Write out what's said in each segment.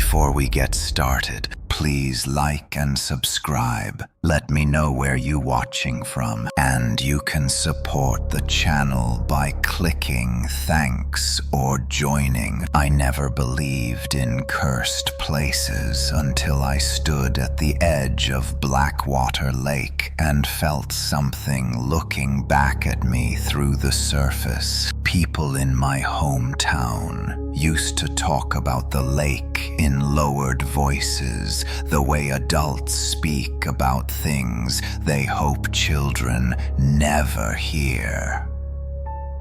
Before we get started, please like and subscribe. Let me know where you're watching from, and you can support the channel by clicking thanks or joining. I never believed in cursed places until I stood at the edge of Blackwater Lake and felt something looking back at me through the surface. People in my hometown used to talk about the lake in lowered voices, the way adults speak about things they hope children never hear.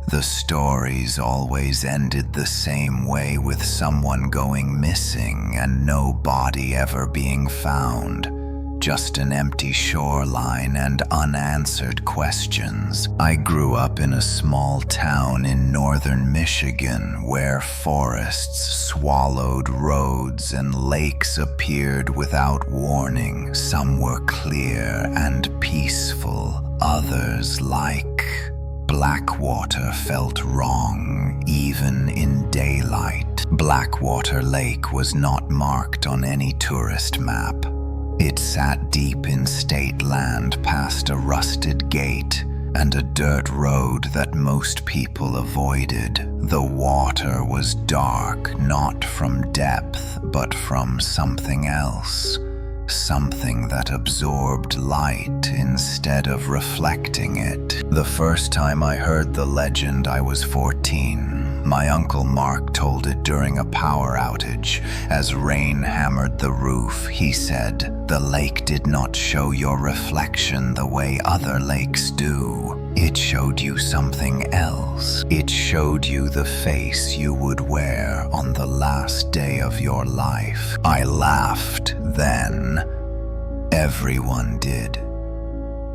The stories always ended the same way, with someone going missing and no body ever being found. Just an empty shoreline and unanswered questions. I grew up in a small town in northern Michigan where forests swallowed roads and lakes appeared without warning. Some were clear and peaceful, others like Blackwater felt wrong, even in daylight. Blackwater Lake was not marked on any tourist map. It sat deep in state land past a rusted gate and a dirt road that most people avoided. The water was dark, not from depth, but from something else. Something that absorbed light instead of reflecting it. The first time I heard the legend, I was 14. My Uncle Mark told it during a power outage. As rain hammered the roof, he said, "The lake did not show your reflection the way other lakes do. It showed you something else. It showed you the face you would wear on the last day of your life." I laughed then. Everyone did.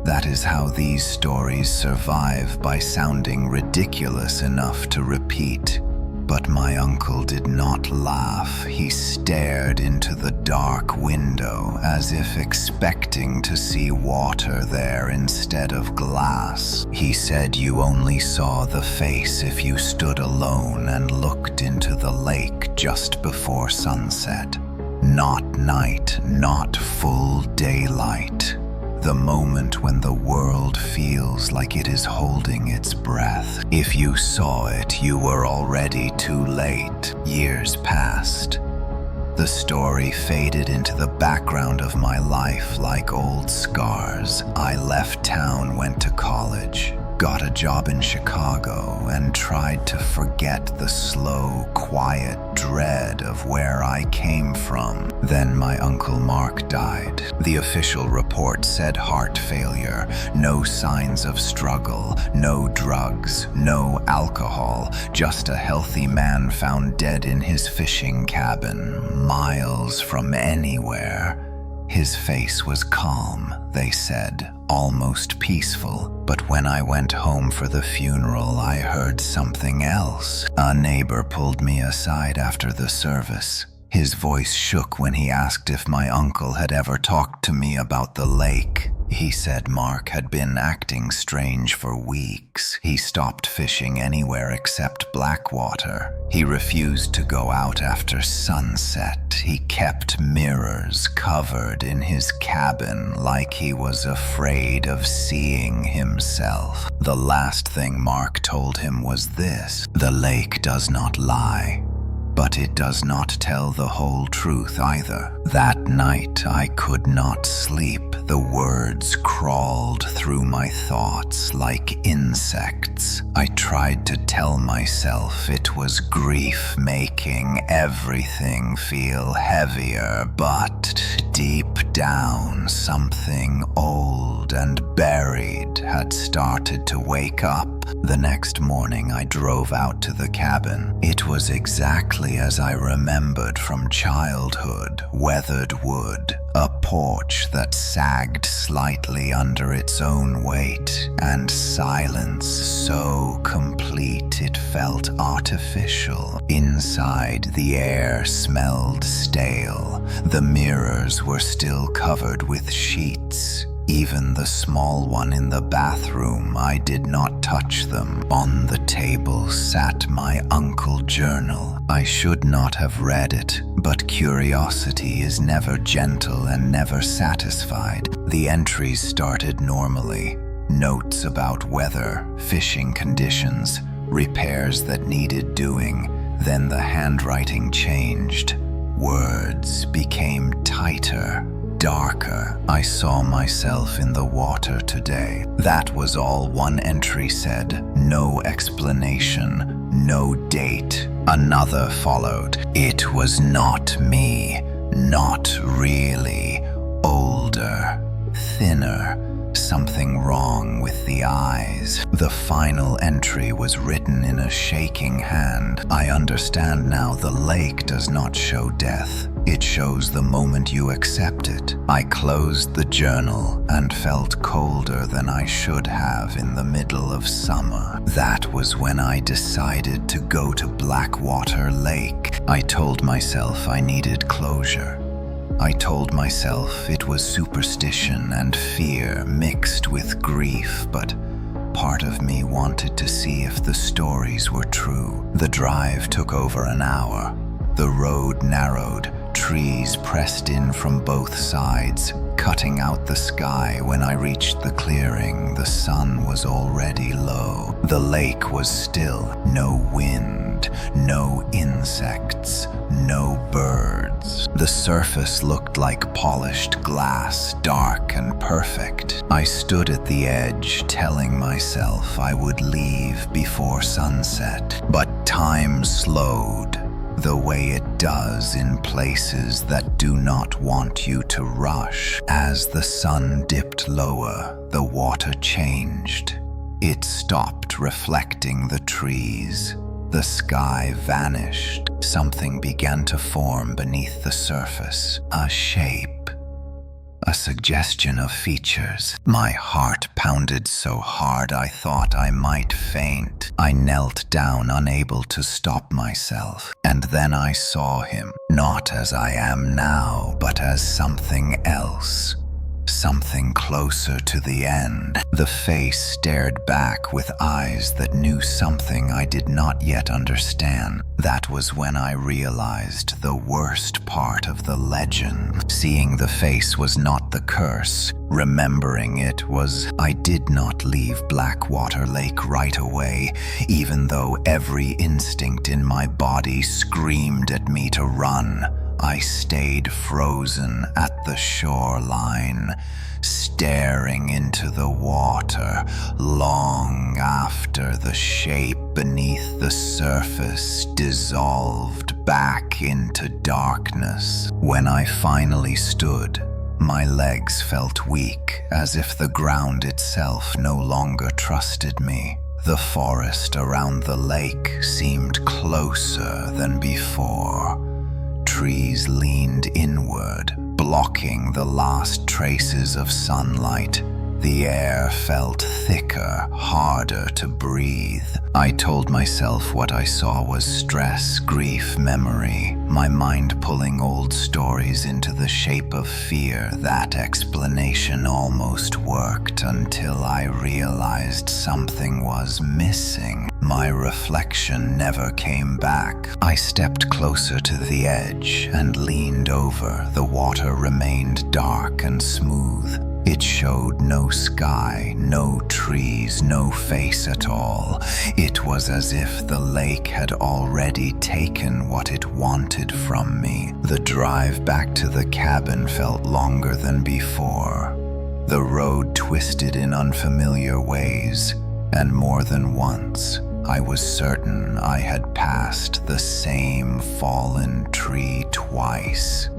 That is how these stories survive, by sounding ridiculous enough to repeat. But my uncle did not laugh. He stared into the dark window as if expecting to see water there instead of glass. He said you only saw the face if you stood alone and looked into the lake just before sunset. Not night, not full daylight. The moment when the world feels like it is holding its breath. If you saw it, you were already too late. Years passed. The story faded into the background of my life like old scars. I left town, went to college, got a job in Chicago, and tried to forget the slow, quiet dread of where I came from. Then my Uncle Mark died. The official report said heart failure, no signs of struggle, no drugs, no alcohol, just a healthy man found dead in his fishing cabin, miles from anywhere. His face was calm, they said, almost peaceful. But when I went home for the funeral, I heard something else. A neighbor pulled me aside after the service. His voice shook when he asked if my uncle had ever talked to me about the lake. He said Mark had been acting strange for weeks. He stopped fishing anywhere except Blackwater. He refused to go out after sunset. He kept mirrors covered in his cabin like he was afraid of seeing himself. The last thing Mark told him was this: the lake does not lie. But it does not tell the whole truth either. That night I could not sleep. The words crawled through my thoughts like insects. I tried to tell myself it was grief making everything feel heavier, but deep down something old and buried had started to wake up. The next morning I drove out to the cabin. It was exactly as I remembered from childhood. Weathered wood, a porch that sagged slightly under its own weight, and silence so complete it felt artificial. Inside, the air smelled stale. The mirrors were still covered with sheets. Even the small one in the bathroom, I did not touch them. On the table sat my uncle's journal. I should not have read it, But curiosity is never gentle and never satisfied. The entries started normally. Notes about weather, fishing conditions, repairs that needed doing. Then the handwriting changed. Words became tighter, darker. I saw myself in the water today. That was all one entry said. No explanation, no date. Another followed. It was not me. Not really. Older. Thinner. Something wrong with the eyes. The final entry was written in a shaking hand. I understand now the lake does not show death. It shows the moment you accept it. I closed the journal and felt colder than I should have in the middle of summer. That was when I decided to go to Blackwater Lake. I told myself I needed closure. I told myself it was superstition and fear mixed with grief, but part of me wanted to see if the stories were true. The drive took over an hour. The road narrowed, trees pressed in from both sides, cutting out the sky. When I reached the clearing, the sun was already low. The lake was still. No wind, no insects, no birds. The surface looked like polished glass, dark and perfect. I stood at the edge, telling myself I would leave before sunset. But time slowed, the way it does in places that do not want you to rush. As the sun dipped lower, the water changed. It stopped reflecting the trees. The sky vanished. Something began to form beneath the surface. A shape. A suggestion of features. My heart pounded so hard I thought I might faint. I knelt down, unable to stop myself. And then I saw him, not as I am now, but as something else. Something closer to the end. The face stared back with eyes that knew something I did not yet understand. That was when I realized the worst part of the legend. Seeing the face was not the curse. Remembering it was. I did not leave Blackwater Lake right away, even though every instinct in my body screamed at me to run. I stayed frozen at the shoreline, staring into the water long after the shape beneath the surface dissolved back into darkness. When I finally stood, my legs felt weak, as if the ground itself no longer trusted me. The forest around the lake seemed closer than before. Trees leaned inward, blocking the last traces of sunlight. The air felt thicker, harder to breathe. I told myself what I saw was stress, grief, memory, my mind pulling old stories into the shape of fear. That explanation almost worked until I realized something was missing. My reflection never came back. I stepped closer to the edge and leaned over. The water remained dark and smooth. It showed no sky, no trees, no face at all. It was as if the lake had already taken what it wanted from me. The drive back to the cabin felt longer than before. The road twisted in unfamiliar ways, and more than once, I was certain I had passed the same fallen tree twice.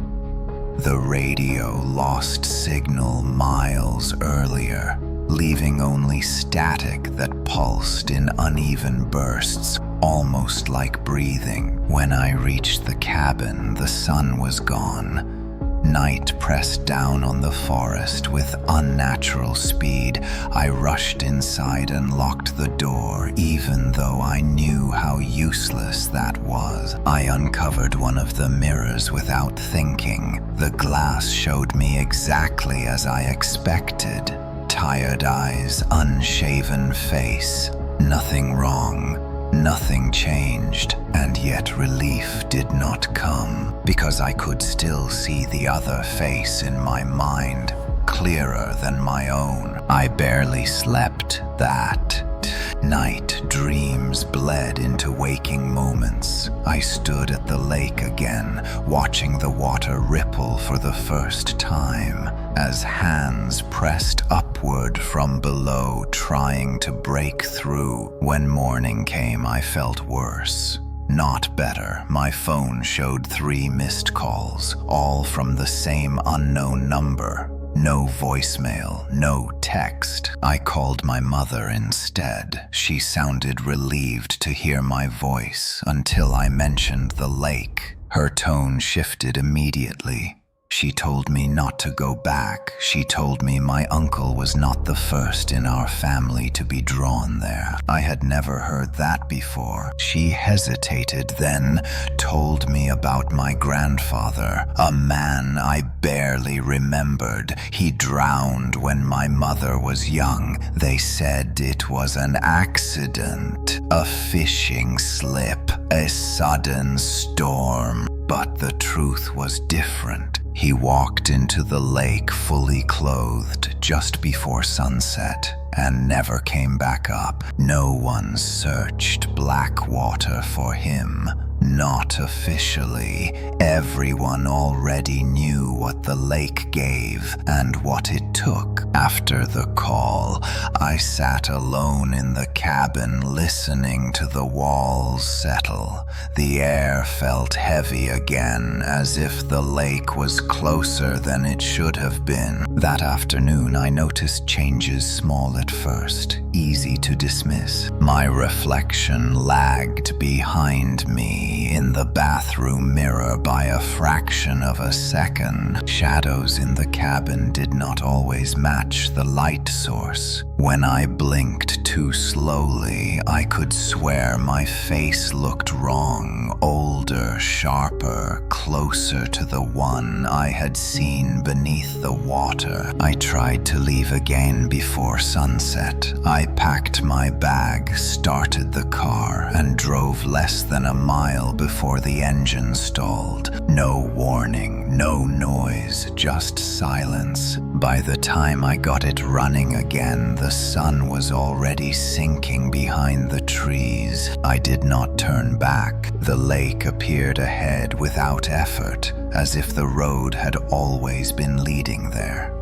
The radio lost signal miles earlier, leaving only static that pulsed in uneven bursts, almost like breathing. When I reached the cabin, the sun was gone. Night pressed down on the forest with unnatural speed. I rushed inside and locked the door, even though I knew how useless that was. I uncovered one of the mirrors without thinking. The glass showed me exactly as I expected. Tired eyes, unshaven face. Nothing wrong, Nothing changed, and yet relief did not come, because I could still see the other face in my mind, clearer than my own. I barely slept that night. Dreams bled into waking moments. I stood at the lake again, watching the water ripple for the first time, as hands pressed upward from below, trying to break through. When morning came, I felt worse. Not better. My phone showed 3 missed calls, all from the same unknown number. No voicemail, no text. I called my mother instead. She sounded relieved to hear my voice until I mentioned the lake. Her tone shifted immediately. She told me not to go back. She told me my uncle was not the first in our family to be drawn there. I had never heard that before. She hesitated, then told me about my grandfather, a man I barely remembered. He drowned when my mother was young. They said it was an accident, a fishing slip, a sudden storm. But the truth was different. He walked into the lake fully clothed just before sunset and never came back up. No one searched Blackwater for him. Not officially. Everyone already knew what the lake gave and what it took. After the call, I sat alone in the cabin listening to the walls settle. The air felt heavy again, as if the lake was closer than it should have been. That afternoon, I noticed changes, small at first, easy to dismiss. My reflection lagged behind me in the bathroom mirror by a fraction of a second. Shadows in the cabin did not always match the light source. When I blinked too slowly, I could swear my face looked wrong, older, sharper, closer to the one I had seen beneath the water. I tried to leave again before sunset. I packed my bag, started the car, and drove less than a mile before the engine stalled. No warning, no noise, just silence. By the time I got it running again, the sun was already sinking behind the trees. I did not turn back. The lake appeared ahead without effort, as if the road had always been leading there.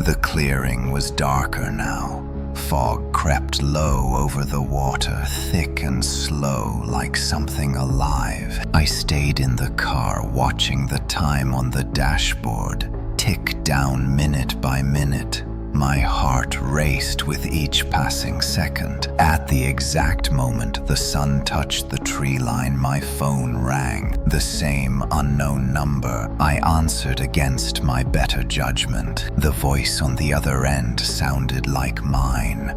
The clearing was darker now. Fog crept low over the water, thick and slow, like something alive. I stayed in the car, watching the time on the dashboard tick down minute by minute. My heart raced with each passing second. At the exact moment the sun touched the tree line, my phone rang. The same unknown number. I answered against my better judgment. The voice on the other end sounded like mine.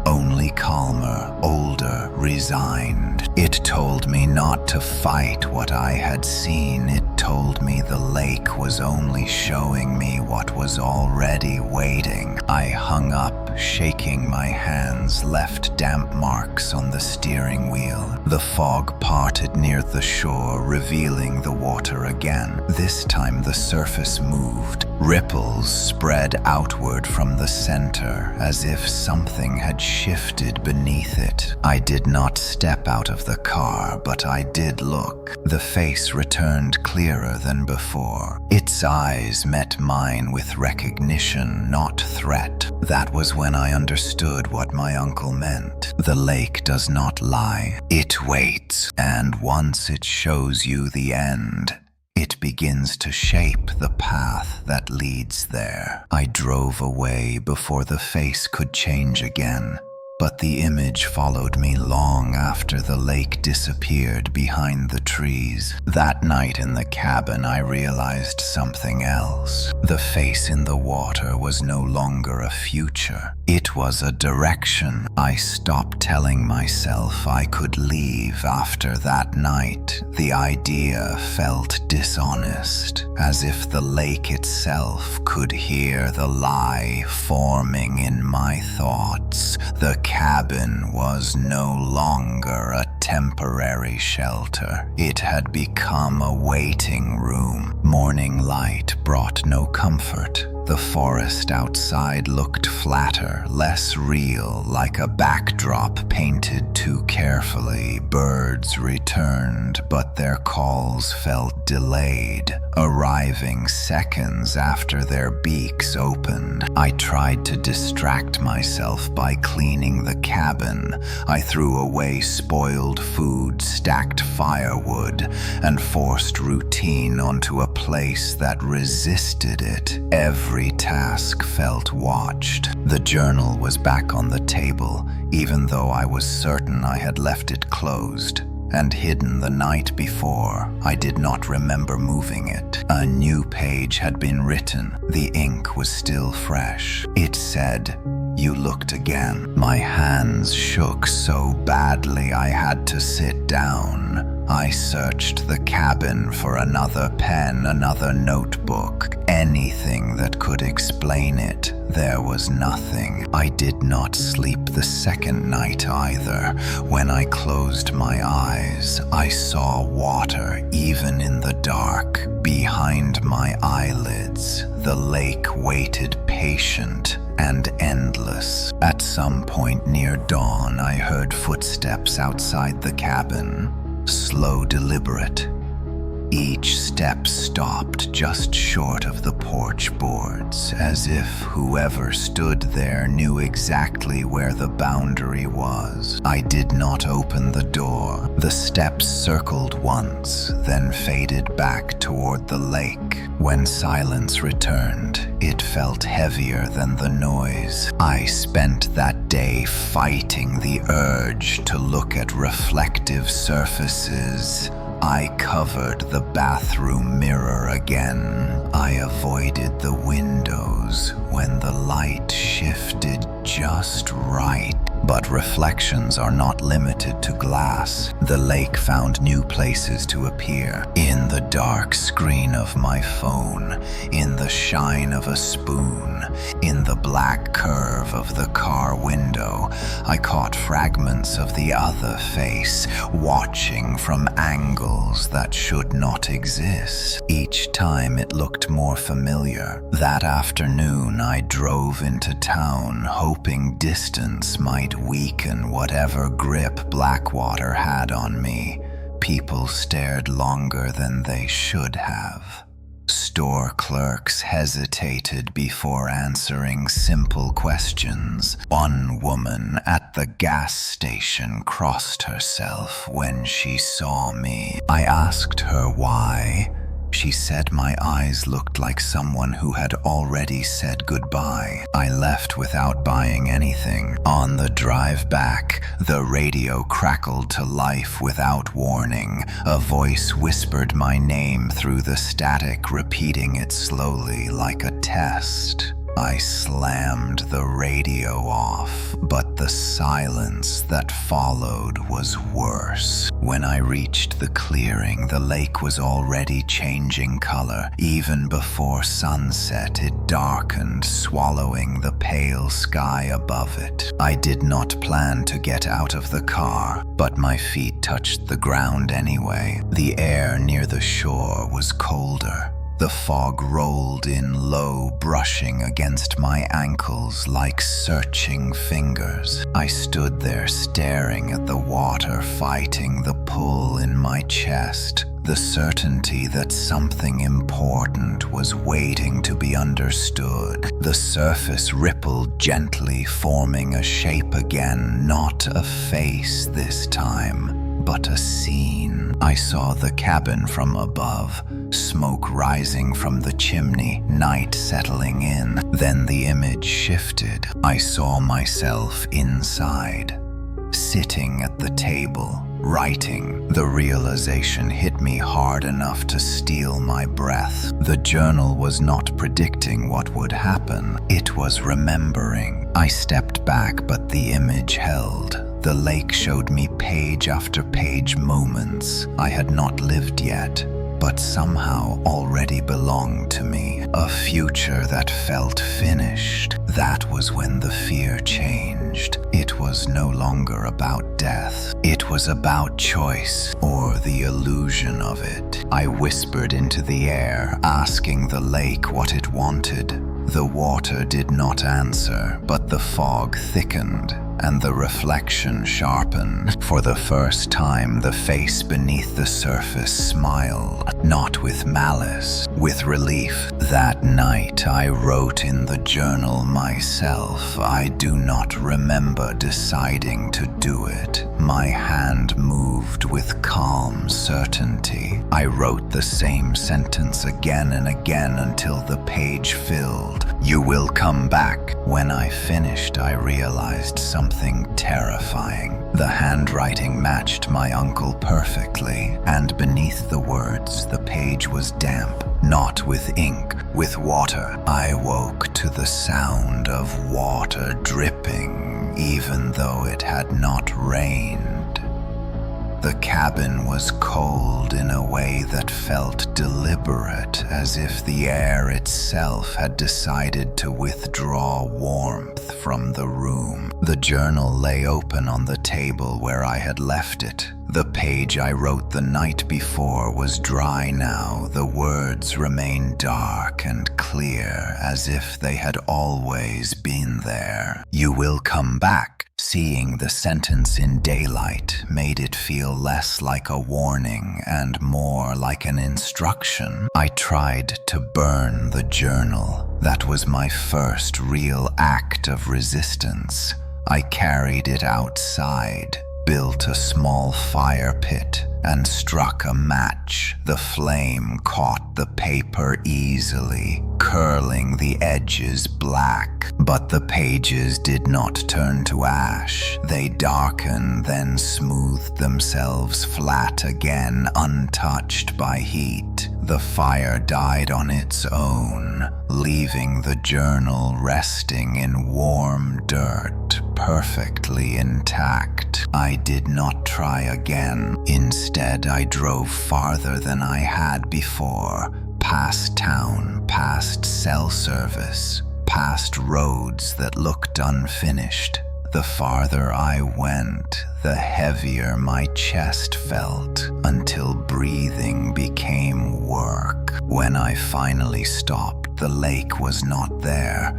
Only calmer, older, resigned. It told me not to fight what I had seen. It told me the lake was only showing me what was already waiting. I hung up, shaking my hands, left damp marks on the steering wheel. The fog parted near the shore, revealing the water again. This time the surface moved. Ripples spread outward from the center, as if something had shifted beneath it. I did not step out of the car, but I did look. The face returned clearer than before. Its eyes met mine with recognition, not threat. That was when I understood what my uncle meant. The lake does not lie. It waits, and once it shows you the end, it begins to shape the path that leads there. I drove away before the face could change again, but the image followed me long after the lake disappeared behind the trees. That night in the cabin, I realized something else. The face in the water was no longer a future. It was a direction. I stopped telling myself I could leave after that night. The idea felt dishonest, as if the lake itself could hear the lie forming in my thoughts. The cabin was no longer a temporary shelter. It had become a waiting room. Morning light brought no comfort. The forest outside looked flatter, less real, like a backdrop painted too carefully. Birds returned, but their calls felt delayed, arriving seconds after their beaks opened. I tried to distract myself by cleaning the cabin. I threw away spoiled food, stacked firewood, and forced routine onto a place that resisted it. Every task felt watched. The journal was back on the table, even though I was certain I had left it closed and hidden the night before. I did not remember moving it. A new page had been written. The ink was still fresh. It said, "You looked again." My hands shook so badly I had to sit down. I searched the cabin for another pen, another notebook, anything that could explain it. There was nothing. I did not sleep the second night either. When I closed my eyes, I saw water even in the dark. Behind my eyelids, the lake waited patient and endless. At some point near dawn, I heard footsteps outside the cabin. Slow, deliberate. Each step stopped just short of the porch boards, as if whoever stood there knew exactly where the boundary was. I did not open the door. The steps circled once, then faded back toward the lake. When silence returned, it felt heavier than the noise. I spent that day fighting the urge to look at reflective surfaces. I covered the bathroom mirror again. I avoided the windows when the light shifted just right. But reflections are not limited to glass. The lake found new places to appear. In the dark screen of my phone, in the shine of a spoon, in the black curve of the car window, I caught fragments of the other face, watching from angles that should not exist. Each time it looked more familiar. That afternoon I drove into town, hoping distance might weaken whatever grip Blackwater had on me. People stared longer than they should have. Store clerks hesitated before answering simple questions. One woman at the gas station crossed herself when she saw me. I asked her why. She said my eyes looked like someone who had already said goodbye. I left without buying anything. On the drive back, the radio crackled to life without warning. A voice whispered my name through the static, repeating it slowly like a test. I slammed the radio off, but the silence that followed was worse. When I reached the clearing, the lake was already changing color. Even before sunset, it darkened, swallowing the pale sky above it. I did not plan to get out of the car, but my feet touched the ground anyway. The air near the shore was colder. The fog rolled in low, brushing against my ankles like searching fingers. I stood there staring at the water, fighting the pull in my chest, the certainty that something important was waiting to be understood. The surface rippled gently, forming a shape again, not a face this time, but a scene. I saw the cabin from above, smoke rising from the chimney, night settling in. Then the image shifted. I saw myself inside, sitting at the table, writing. The realization hit me hard enough to steal my breath. The journal was not predicting what would happen. It was remembering. I stepped back, but the image held. The lake showed me page after page moments I had not lived yet, but somehow already belonged to me. A future that felt finished. That was when the fear changed. It was no longer about death. It was about choice, or the illusion of it. I whispered into the air, asking the lake what it wanted. The water did not answer, but the fog thickened, and the reflection sharpened. For the first time, the face beneath the surface smiled, not with malice, with relief. That night, I wrote in the journal myself. I do not remember deciding to do it. My hand moved with calm certainty. I wrote the same sentence again and again until the page filled. You will come back. When I finished, I realized something terrifying. The handwriting matched my uncle perfectly, and beneath the words, the page was damp, not with ink, with water. I woke to the sound of water dripping, even though it had not rained. The cabin was cold in a way that felt deliberate, as if the air itself had decided to withdraw warmth from the room. The journal lay open on the table where I had left it. The page I wrote the night before was dry now. The words remained dark and clear, as if they had always been there. You will come back. Seeing the sentence in daylight made it feel less like a warning and more like an instruction. I tried to burn the journal. That was my first real act of resistance. I carried it outside, built a small fire pit, and struck a match. The flame caught the paper easily, curling the edges black. But the pages did not turn to ash. They darkened, then smoothed themselves flat again, untouched by heat. The fire died on its own, leaving the journal resting in warm dirt, perfectly intact. I did not try again. Instead, I drove farther than I had before, past town, past cell service, past roads that looked unfinished. The farther I went, the heavier my chest felt, until breathing became work. When I finally stopped, the lake was not there,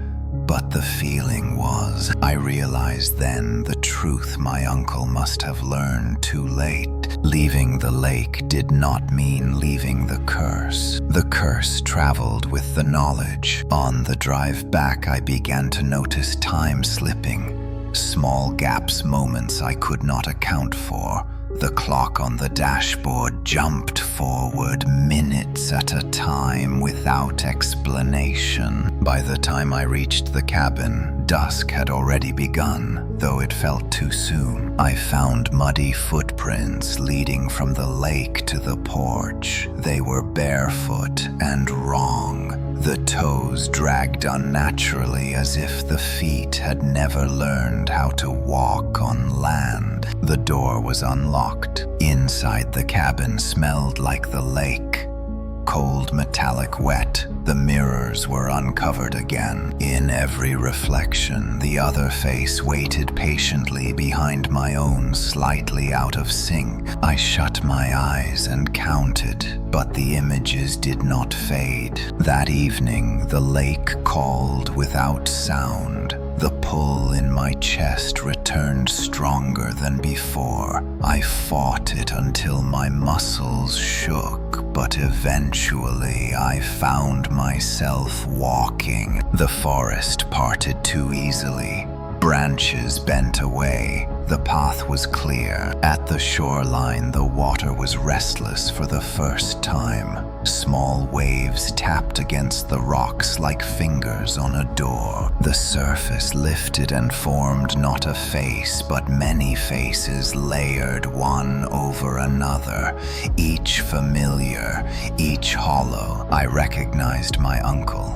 but the feeling was. I realized then the truth my uncle must have learned too late. Leaving the lake did not mean leaving the curse. The curse traveled with the knowledge. On the drive back, I began to notice time slipping. Small gaps, moments I could not account for. The clock on the dashboard jumped forward minutes at a time without explanation. By the time I reached the cabin, dusk had already begun, though it felt too soon. I found muddy footprints leading from the lake to the porch. They were barefoot and wrong. The toes dragged unnaturally, as if the feet had never learned how to walk on land. The door was unlocked. Inside, the cabin smelled like the lake. Cold, metallic, wet. The mirrors were uncovered again. In every reflection, the other face waited patiently behind my own, slightly out of sync. I shut my eyes and counted, but the images did not fade. That evening, the lake called without sound. The pull in my chest returned stronger than before. I fought it until my muscles shook, but eventually I found myself walking. The forest parted too easily. Branches bent away. The path was clear. At the shoreline, the water was restless for the first time. Small waves tapped against the rocks like fingers on a door. The surface lifted and formed not a face, but many faces layered one over another, each familiar, each hollow. I recognized my uncle,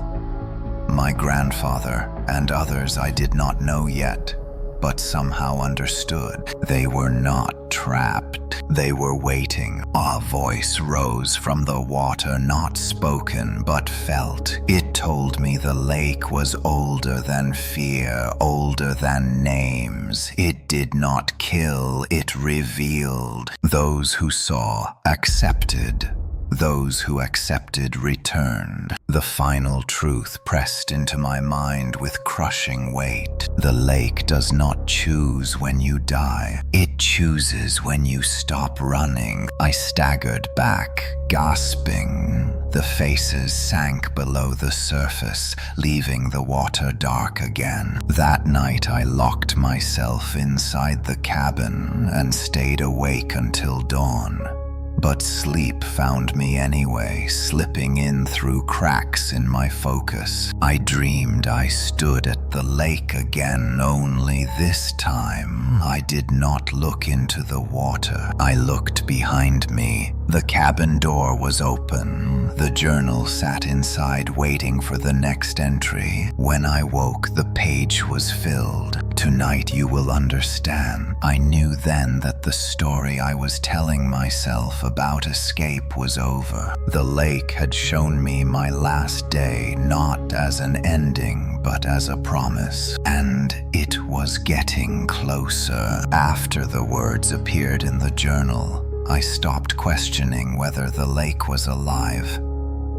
my grandfather, and others I did not know yet, but somehow understood. They were not trapped. They were waiting. A voice rose from the water, not spoken but felt. It told me the lake was older than fear, older than names. It did not kill, it revealed. Those who saw accepted. Those who accepted returned. The final truth pressed into my mind with crushing weight. The lake does not choose when you die. It chooses when you stop running. I staggered back, gasping. The faces sank below the surface, leaving the water dark again. That night I locked myself inside the cabin and stayed awake until dawn. But sleep found me anyway, slipping in through cracks in my focus. I dreamed I stood at the lake again, only this time I did not look into the water. I looked behind me. The cabin door was open. The journal sat inside waiting for the next entry. When I woke, the page was filled. Tonight you will understand. I knew then that the story I was telling myself about escape was over. The lake had shown me my last day, not as an ending, but as a promise. And it was getting closer. After the words appeared in the journal, I stopped questioning whether the lake was alive.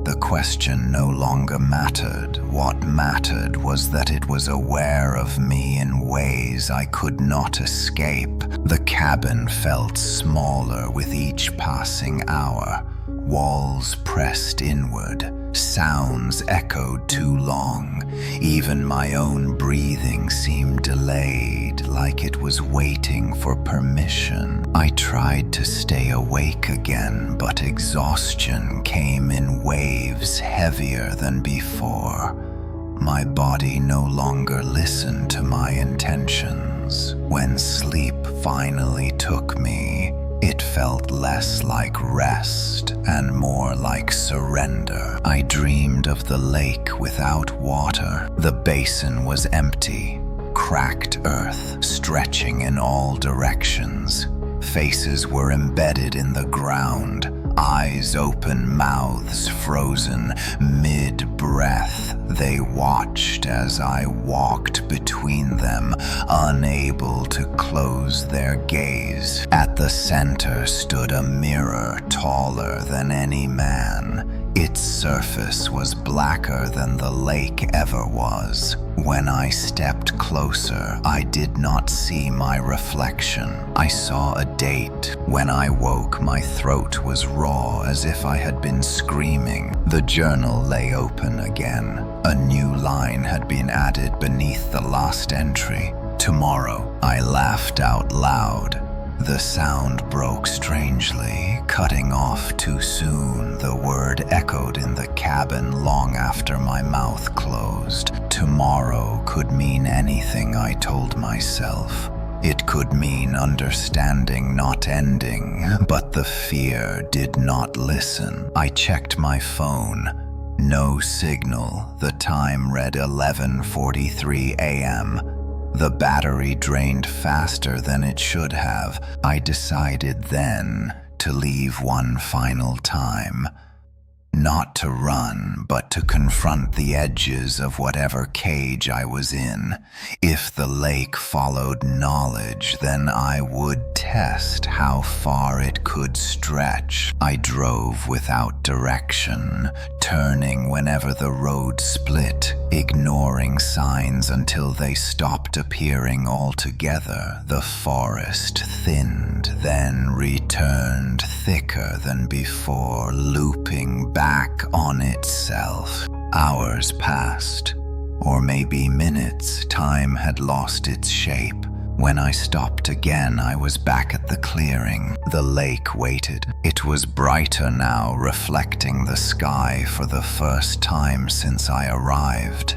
The question no longer mattered. What mattered was that it was aware of me in ways I could not escape. The cabin felt smaller with each passing hour. Walls pressed inward. Sounds echoed too long. Even my own breathing seemed delayed, like it was waiting for permission. I tried to stay awake again, but exhaustion came in waves heavier than before. My body no longer listened to my intentions. When sleep finally took me, it felt less like rest and more like surrender. I dreamed of the lake without water. The basin was empty, cracked earth stretching in all directions. Faces were embedded in the ground, eyes open, mouths frozen. Mid-breath, they watched as I walked between them, unable to close their gaze. At the center stood a mirror taller than any man. Its surface was blacker than the lake ever was. When I stepped closer, I did not see my reflection. I saw a date. When I woke, my throat was raw as if I had been screaming. The journal lay open again. A new line had been added beneath the last entry. Tomorrow. I laughed out loud. The sound broke strangely, cutting off too soon. The word echoed in the cabin long after my mouth closed. Tomorrow could mean anything, I told myself. It could mean understanding, not ending. But the fear did not listen. I checked my phone. No signal. The time read 11:43 a.m. The battery drained faster than it should have. I decided then to leave one final time. Not to run, but to confront the edges of whatever cage I was in. If the lake followed knowledge, then I would test how far it could stretch. I drove without direction, turning whenever the road split, ignoring signs until they stopped appearing altogether. The forest thinned, then returned thicker than before, looping back on itself. Hours passed, or maybe minutes. Time had lost its shape. When I stopped again, I was back at the clearing. The lake waited. It was brighter now, reflecting the sky for the first time since I arrived.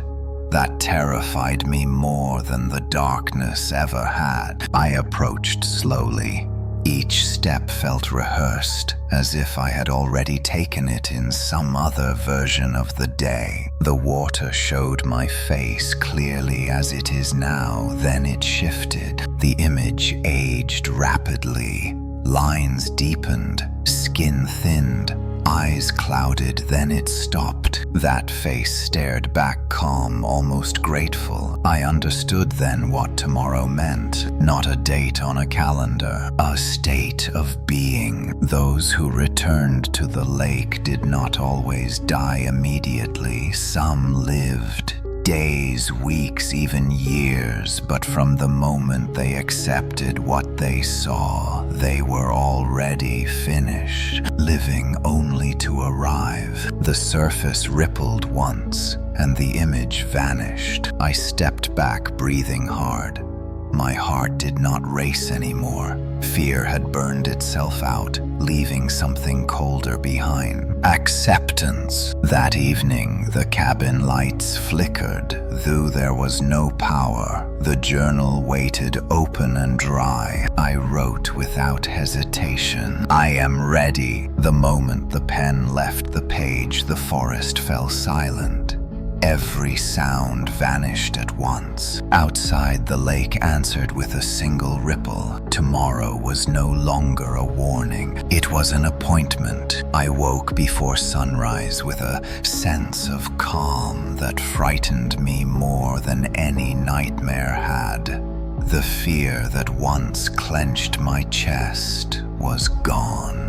That terrified me more than the darkness ever had. I approached slowly. Each step felt rehearsed, as if I had already taken it in some other version of the day. The water showed my face clearly as it is now, then it shifted. The image aged rapidly, Lines deepened, skin thinned, eyes clouded, then it stopped. That face stared back calm, almost grateful. I understood then what tomorrow meant. Not a date on a calendar, a state of being. Those who returned to the lake did not always die immediately. Some lived. Days, weeks, even years, but from the moment they accepted what they saw, they were already finished, living only to arrive. The surface rippled once, and the image vanished. I stepped back, breathing hard. My heart did not race anymore. Fear had burned itself out, leaving something colder behind. Acceptance. That evening, the cabin lights flickered. Though there was no power, the journal waited open and dry. I wrote without hesitation. I am ready. The moment the pen left the page, the forest fell silent. Every sound vanished at once. Outside, the lake answered with a single ripple. Tomorrow was no longer a warning. It was an appointment. I woke before sunrise with a sense of calm that frightened me more than any nightmare had. The fear that once clenched my chest was gone,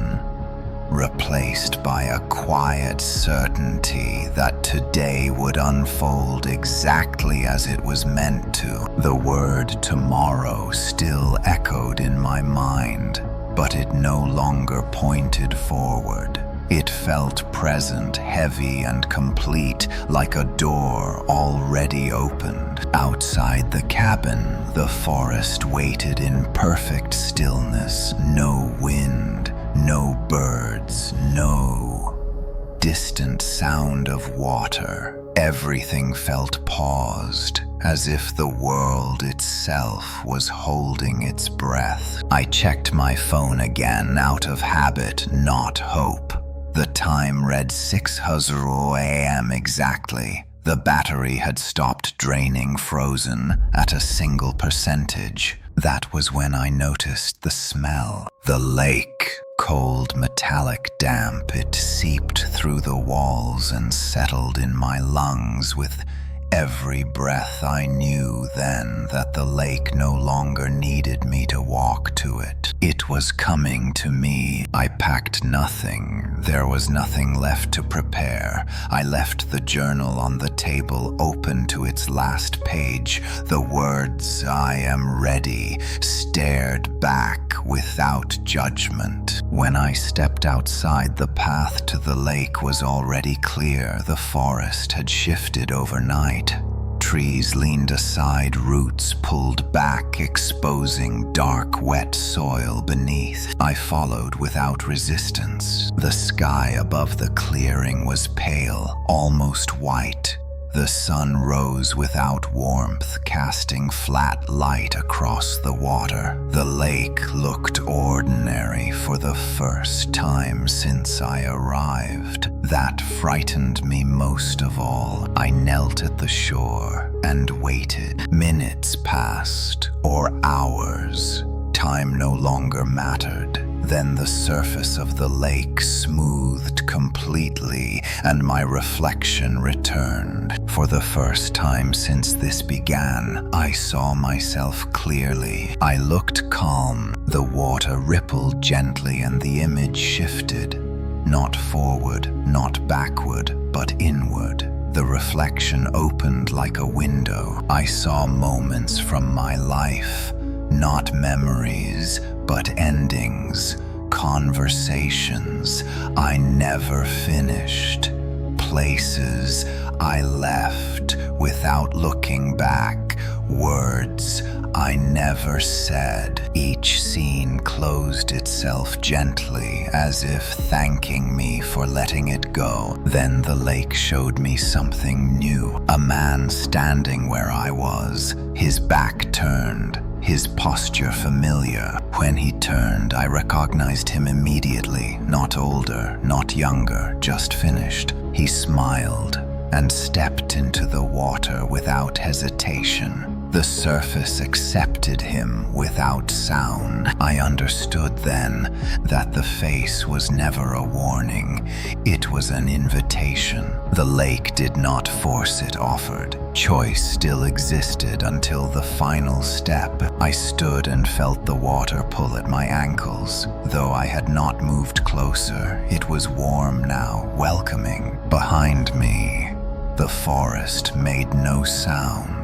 replaced by a quiet certainty that today would unfold exactly as it was meant to. The word tomorrow still echoed in my mind, but it no longer pointed forward. It felt present, heavy and complete, like a door already opened. Outside the cabin, the forest waited in perfect stillness. No wind, no birds, no distant sound of water. Everything felt paused, as if the world itself was holding its breath. I checked my phone again, out of habit, not hope. The time read 6:00 a.m. exactly. The battery had stopped draining, frozen at a single percentage. That was when I noticed the smell. The lake, cold, metallic, damp, it seeped through the walls and settled in my lungs with every breath. I knew then that the lake no longer needed me to walk to it. It was coming to me. I packed nothing. There was nothing left to prepare. I left the journal on the table, open to its last page. The words, "I am ready," stared back without judgment. When I stepped outside, the path to the lake was already clear. The forest had shifted overnight. Trees leaned aside, roots pulled back, exposing dark, wet soil beneath. I followed without resistance. The sky above the clearing was pale, almost white. The sun rose without warmth, casting flat light across the water. The lake looked ordinary for the first time since I arrived. That frightened me most of all. I knelt at the shore and waited. Minutes passed, or hours. Time no longer mattered. Then the surface of the lake smoothed completely, and my reflection returned. For the first time since this began, I saw myself clearly. I looked calm. The water rippled gently, and the image shifted. Not forward, not backward, but inward. The reflection opened like a window. I saw moments from my life. Not memories, but endings, conversations I never finished, places I left without looking back, words I never said. Each scene closed itself gently, as if thanking me for letting it go. Then the lake showed me something new. A man standing where I was, his back turned, his posture familiar. When he turned, I recognized him immediately. Not older, not younger, just finished. He smiled and stepped into the water without hesitation. The surface accepted him without sound. I understood then that the face was never a warning. It was an invitation. The lake did not force it offered. Choice still existed until the final step. I stood and felt the water pull at my ankles. Though I had not moved closer, it was warm now, welcoming. Behind me, the forest made no sound.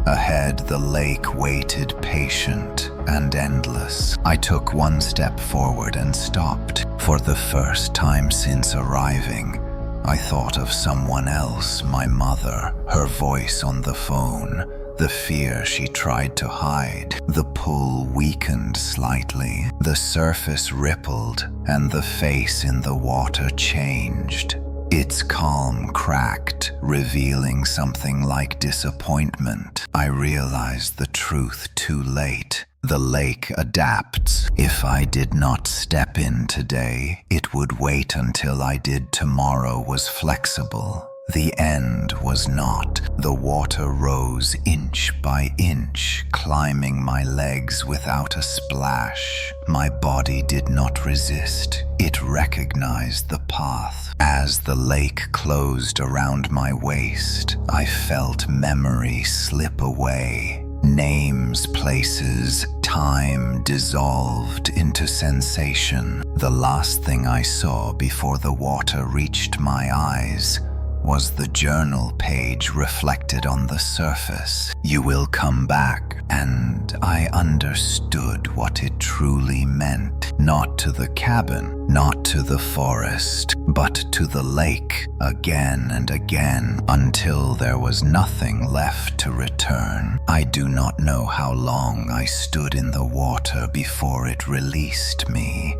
Ahead, the lake waited, patient and endless. I took one step forward and stopped. For the first time since arriving, I thought of someone else, my mother, her voice on the phone, the fear she tried to hide. The pull weakened slightly. The surface rippled, and the face in the water changed. Its calm cracked, revealing something like disappointment. I realized the truth too late. The lake adapts. If I did not step in today, it would wait until I did. Tomorrow was flexible. The end was not. The water rose inch by inch, climbing my legs without a splash. My body did not resist. It recognized the path. As the lake closed around my waist, I felt memory slip away. Names, places, time dissolved into sensation. The last thing I saw before the water reached my eyes was the journal page reflected on the surface. You will come back, and I understood what it truly meant. Not to the cabin, not to the forest, but to the lake, again and again, until there was nothing left to return. I do not know how long I stood in the water before it released me.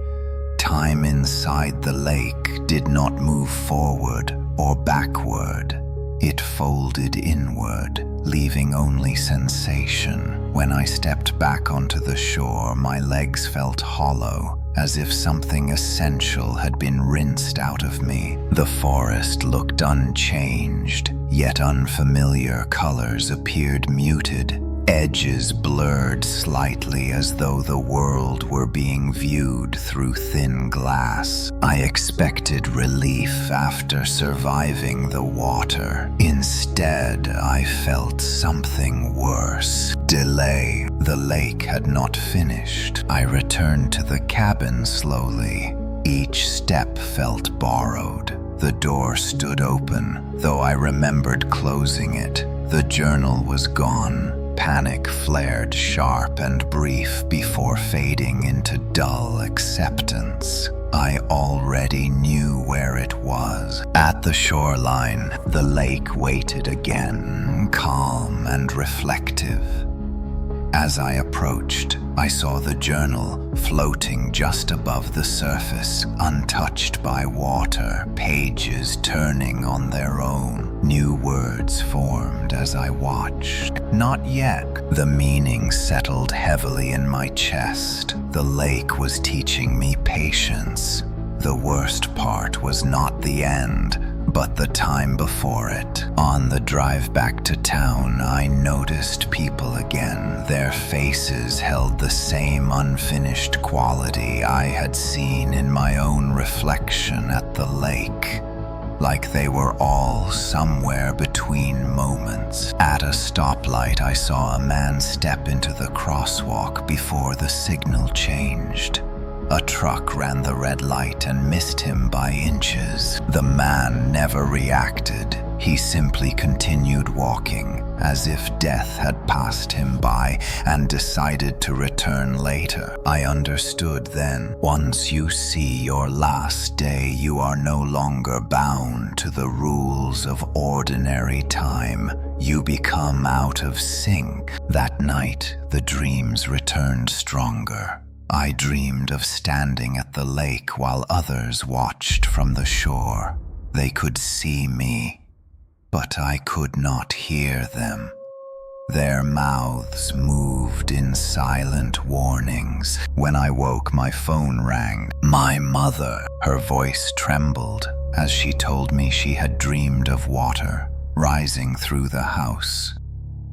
Time inside the lake did not move forward or backward. It folded inward, leaving only sensation. When I stepped back onto the shore, my legs felt hollow, as if something essential had been rinsed out of me. The forest looked unchanged, yet unfamiliar colors appeared muted. Edges blurred slightly as though the world were being viewed through thin glass. I expected relief after surviving the water. Instead, I felt something worse. Delay. The lake had not finished. I returned to the cabin slowly. Each step felt borrowed. The door stood open, though I remembered closing it. The journal was gone. Panic flared sharp and brief before fading into dull acceptance. I already knew where it was. At the shoreline, the lake waited again, calm and reflective. As I approached, I saw the journal floating just above the surface, untouched by water, pages turning on their own. New words formed as I watched. Not yet. The meaning settled heavily in my chest. The lake was teaching me patience. The worst part was not the end, but the time before it. On the drive back to town, I noticed people again. Their faces held the same unfinished quality I had seen in my own reflection at the lake. Like they were all somewhere between moments. At a stoplight, I saw a man step into the crosswalk before the signal changed. A truck ran the red light and missed him by inches. The man never reacted. He simply continued walking, as if death had passed him by and decided to return later. I understood then. Once you see your last day, you are no longer bound to the rules of ordinary time. You become out of sync. That night, the dreams returned stronger. I dreamed of standing at the lake while others watched from the shore. They could see me, but I could not hear them. Their mouths moved in silent warnings. When I woke, my phone rang. My mother. Her voice trembled as she told me she had dreamed of water rising through the house.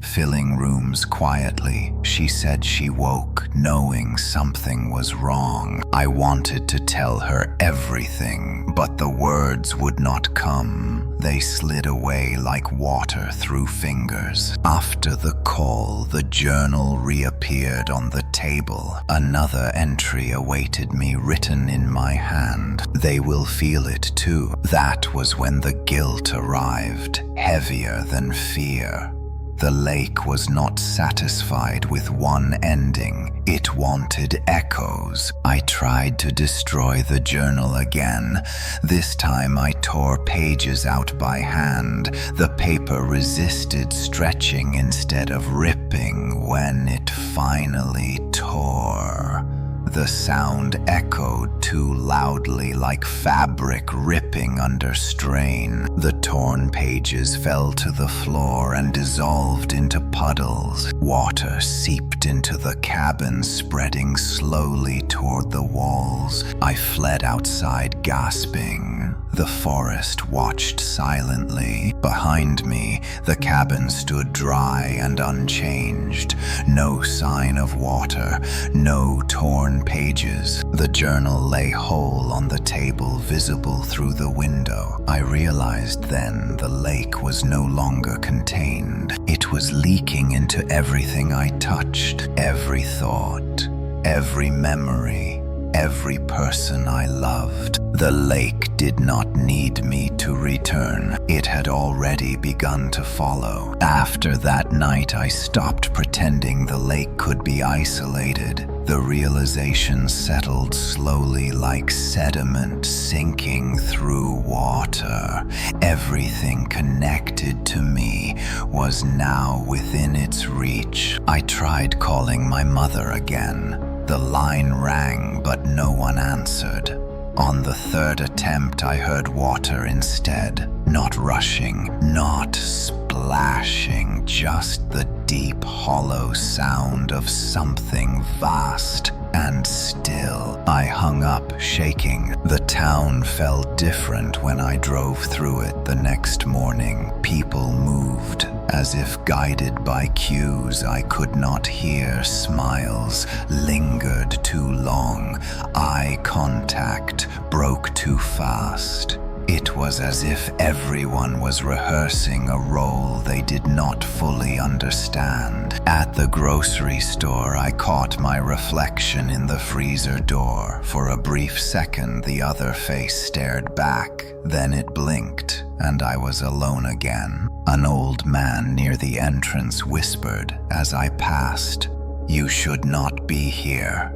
filling rooms quietly. She said she woke knowing something was wrong. I wanted to tell her everything, but the words would not come. They slid away like water through fingers. After the call, the journal reappeared on the table. Another entry awaited me, written in my hand. They will feel it too. That was when the guilt arrived, heavier than fear. The lake was not satisfied with one ending. It wanted echoes. I tried to destroy the journal again. This time I tore pages out by hand. The paper resisted stretching instead of ripping. When it finally tore, the sound echoed too loudly, like fabric ripping under strain. The torn pages fell to the floor and dissolved into puddles. Water seeped into the cabin, spreading slowly toward the walls. I fled outside, gasping. The forest watched silently. Behind me, the cabin stood dry and unchanged. No sign of water, no torn pages. The journal lay whole on the table, visible through the window. I realized then the lake was no longer contained. It was leaking into everything I touched, every thought, every memory, every person I loved. The lake did not need me to return. It had already begun to follow. After that night, I stopped pretending the lake could be isolated. The realization settled slowly like sediment sinking through water. Everything connected to me was now within its reach. I tried calling my mother again. The line rang, but no one answered. On the third attempt, I heard water instead. Not rushing, not splashing, just the deep, hollow sound of something vast and still. I hung up, shaking. The town felt different when I drove through it the next morning. People moved, as if guided by cues I could not hear. Smiles lingered too long. Eye contact broke too fast. It was as if everyone was rehearsing a role they did not fully understand. At the grocery store, I caught my reflection in the freezer door. For a brief second, the other face stared back. Then it blinked, and I was alone again. An old man near the entrance whispered as I passed, "You should not be here."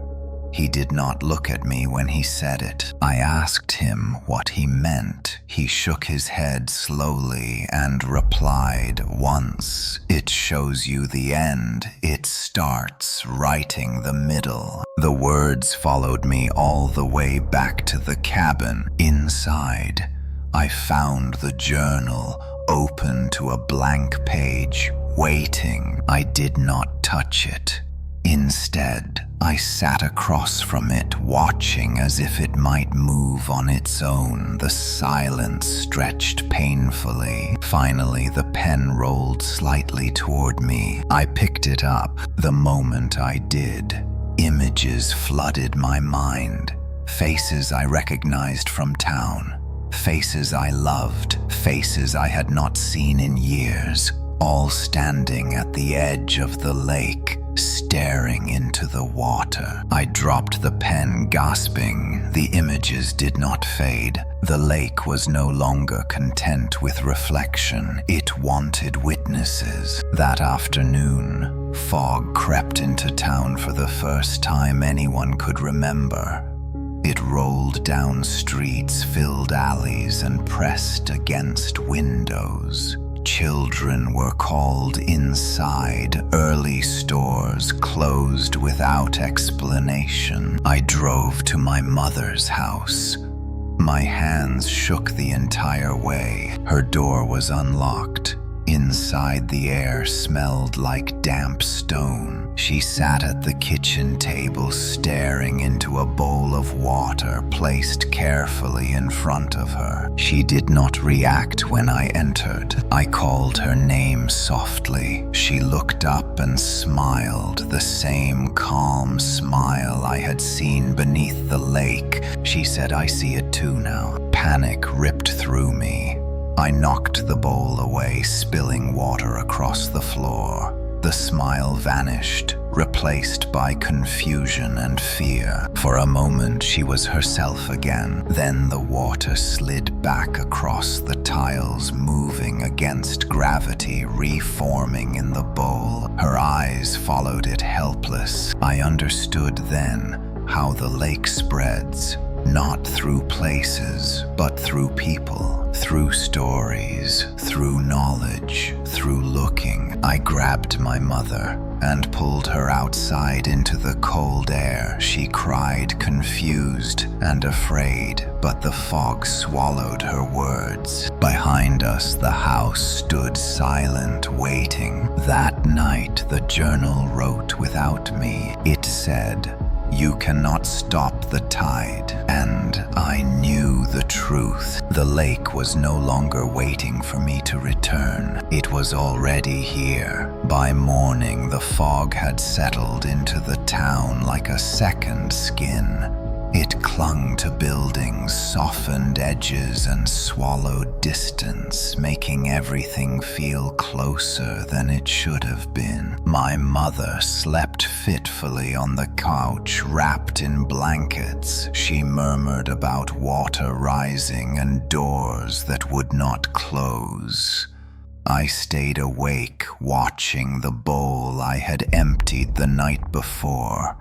He did not look at me when he said it. I asked him what he meant. He shook his head slowly and replied, "Once it shows you the end, it starts writing the middle." The words followed me all the way back to the cabin. Inside, I found the journal open to a blank page, waiting. I did not touch it. Instead, I sat across from it, watching as if it might move on its own. The silence stretched painfully. Finally, the pen rolled slightly toward me. I picked it up. The moment I did, images flooded my mind. Faces I recognized from town. Faces I loved. Faces I had not seen in years. All standing at the edge of the lake, staring into the water. I dropped the pen, gasping. The images did not fade. The lake was no longer content with reflection. It wanted witnesses. That afternoon, fog crept into town for the first time anyone could remember. It rolled down streets, filled alleys, and pressed against windows. Children were called inside. Early stores closed without explanation. I drove to my mother's house. My hands shook the entire way. Her door was unlocked. Inside, the air smelled like damp stone. She sat at the kitchen table staring into a bowl of water placed carefully in front of her. She did not react when I entered. I called her name softly. She looked up and smiled, the same calm smile I had seen beneath the lake. She said, "I see it too now." Panic ripped through me. I knocked the bowl away, spilling water across the floor. The smile vanished, replaced by confusion and fear. For a moment, she was herself again. Then the water slid back across the tiles, moving against gravity, reforming in the bowl. Her eyes followed it, helpless. I understood then how the lake spreads. Not through places, but through people, through stories, through knowledge, through looking. I grabbed my mother and pulled her outside into the cold air. She cried, confused and afraid, but the fog swallowed her words. Behind us, the house stood silent, waiting. That night, the journal wrote without me. It said, "You cannot stop the tide," and I knew the truth. The lake was no longer waiting for me to return. It was already here. By morning, the fog had settled into the town like a second skin. It clung to buildings, softened edges, and swallowed distance, making everything feel closer than it should have been. My mother slept fitfully on the couch, wrapped in blankets. She murmured about water rising and doors that would not close. I stayed awake, watching the bowl I had emptied the night before.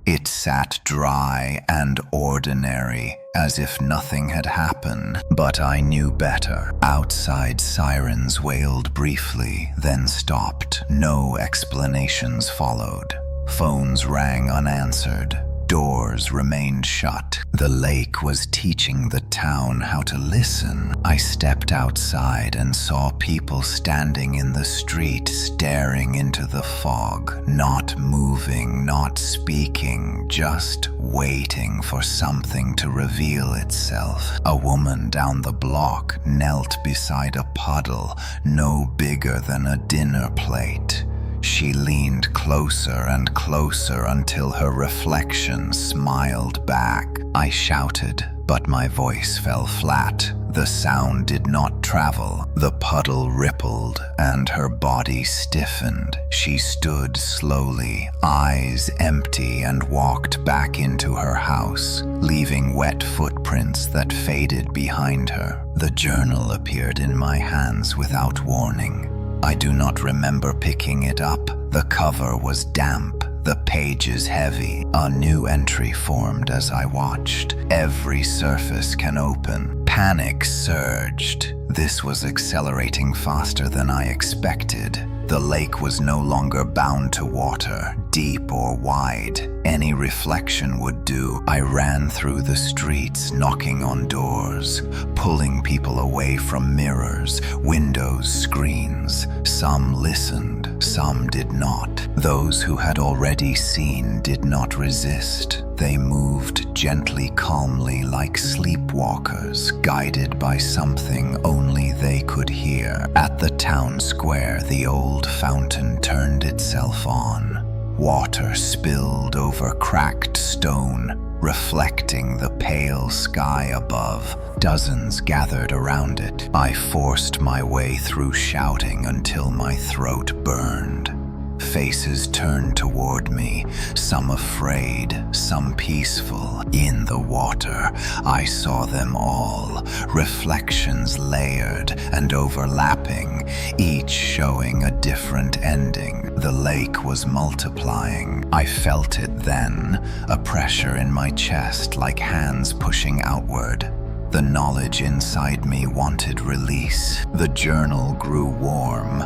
It sat dry and ordinary, as if nothing had happened, but I knew better. Outside, sirens wailed briefly, then stopped. No explanations followed. Phones rang unanswered. Doors remained shut. The lake was teaching the town how to listen. I stepped outside and saw people standing in the street, staring into the fog, not moving, not speaking, just waiting for something to reveal itself. A woman down the block knelt beside a puddle, no bigger than a dinner plate. She leaned closer and closer until her reflection smiled back. I shouted, but my voice fell flat. The sound did not travel. The puddle rippled, and her body stiffened. She stood slowly, eyes empty, and walked back into her house, leaving wet footprints that faded behind her. The journal appeared in my hands without warning. I do not remember picking it up. The cover was damp, the pages heavy. A new entry formed as I watched. Every surface can open. Panic surged. This was accelerating faster than I expected. The lake was no longer bound to water, deep or wide. Any reflection would do. I ran through the streets, knocking on doors, pulling people away from mirrors, windows, screens. Some listened, some did not. Those who had already seen did not resist. They moved gently, calmly, like sleepwalkers, guided by something only they could hear. At the town square, the old fountain turned itself on. Water spilled over cracked stone, reflecting the pale sky above. Dozens gathered around it. I forced my way through, shouting until my throat burned. Faces turned toward me, some afraid, some peaceful. In the water, I saw them all, reflections layered and overlapping, each showing a different ending. The lake was multiplying. I felt it then, a pressure in my chest like hands pushing outward. The knowledge inside me wanted release. The journal grew warm.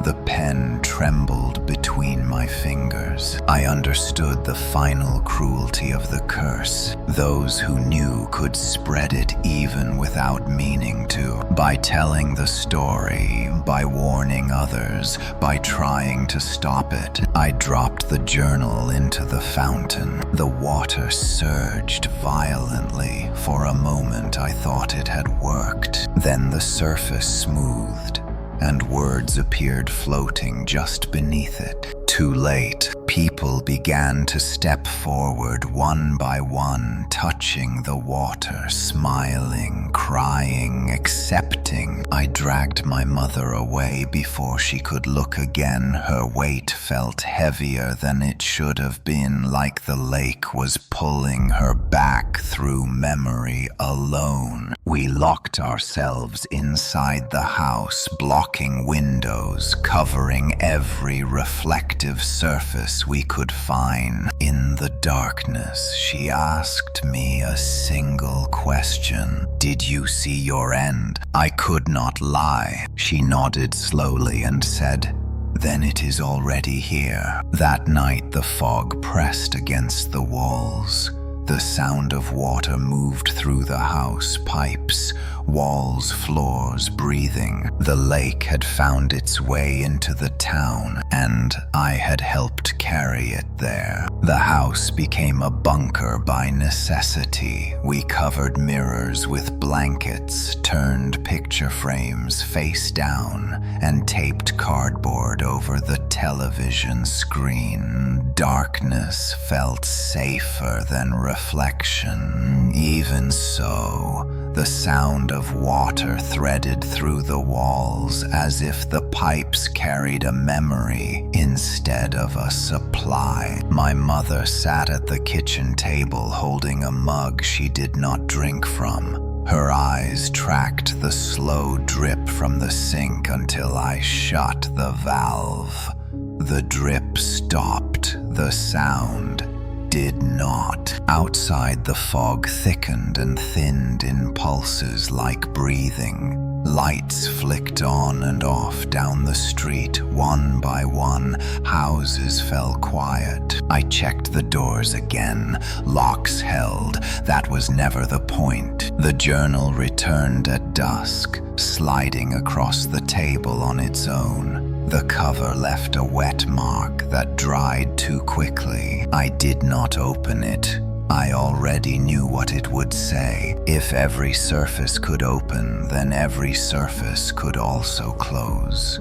The pen trembled between my fingers. I understood the final cruelty of the curse. Those who knew could spread it even without meaning to. By telling the story, by warning others, by trying to stop it. I dropped the journal into the fountain. The water surged violently. For a moment I thought it had worked. Then the surface smoothed, and words appeared floating just beneath it. Too late. People began to step forward one by one, touching the water, smiling, crying, accepting. I dragged my mother away before she could look again. Her weight felt heavier than it should have been, like the lake was pulling her back through memory alone. We locked ourselves inside the house, blocking windows, covering every reflective surface we could find. In the darkness, she asked me a single question. Did you see your end? I could not lie. She nodded slowly and said, then it is already here. That night the fog pressed against the walls. The sound of water moved through the house, pipes, walls, floors, breathing. The lake had found its way into the town, and I had helped carry it there. The house became a bunker by necessity. We covered mirrors with blankets, turned picture frames face down, and taped cardboard over the television screen. Darkness felt safer than reflection. Even so, the sound of water threaded through the walls as if the pipes carried a memory instead of a supply. My mother sat at the kitchen table holding a mug she did not drink from. Her eyes tracked the slow drip from the sink until I shut the valve. The drip stopped. The sound did not. Outside, the fog thickened and thinned in pulses like breathing. Lights flicked on and off down the street. One by one, houses fell quiet. I checked the doors again. Locks held. That was never the point. The journal returned at dusk, sliding across the table on its own. The cover left a wet mark that dried too quickly. I did not open it. I already knew what it would say. If every surface could open, then every surface could also close.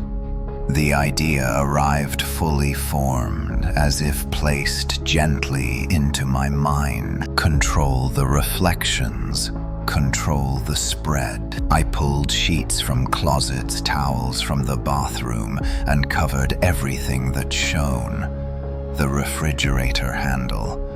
The idea arrived fully formed, as if placed gently into my mind. Control the reflections. Control the spread. I pulled sheets from closets, towels from the bathroom, and covered everything that shone. The refrigerator handle,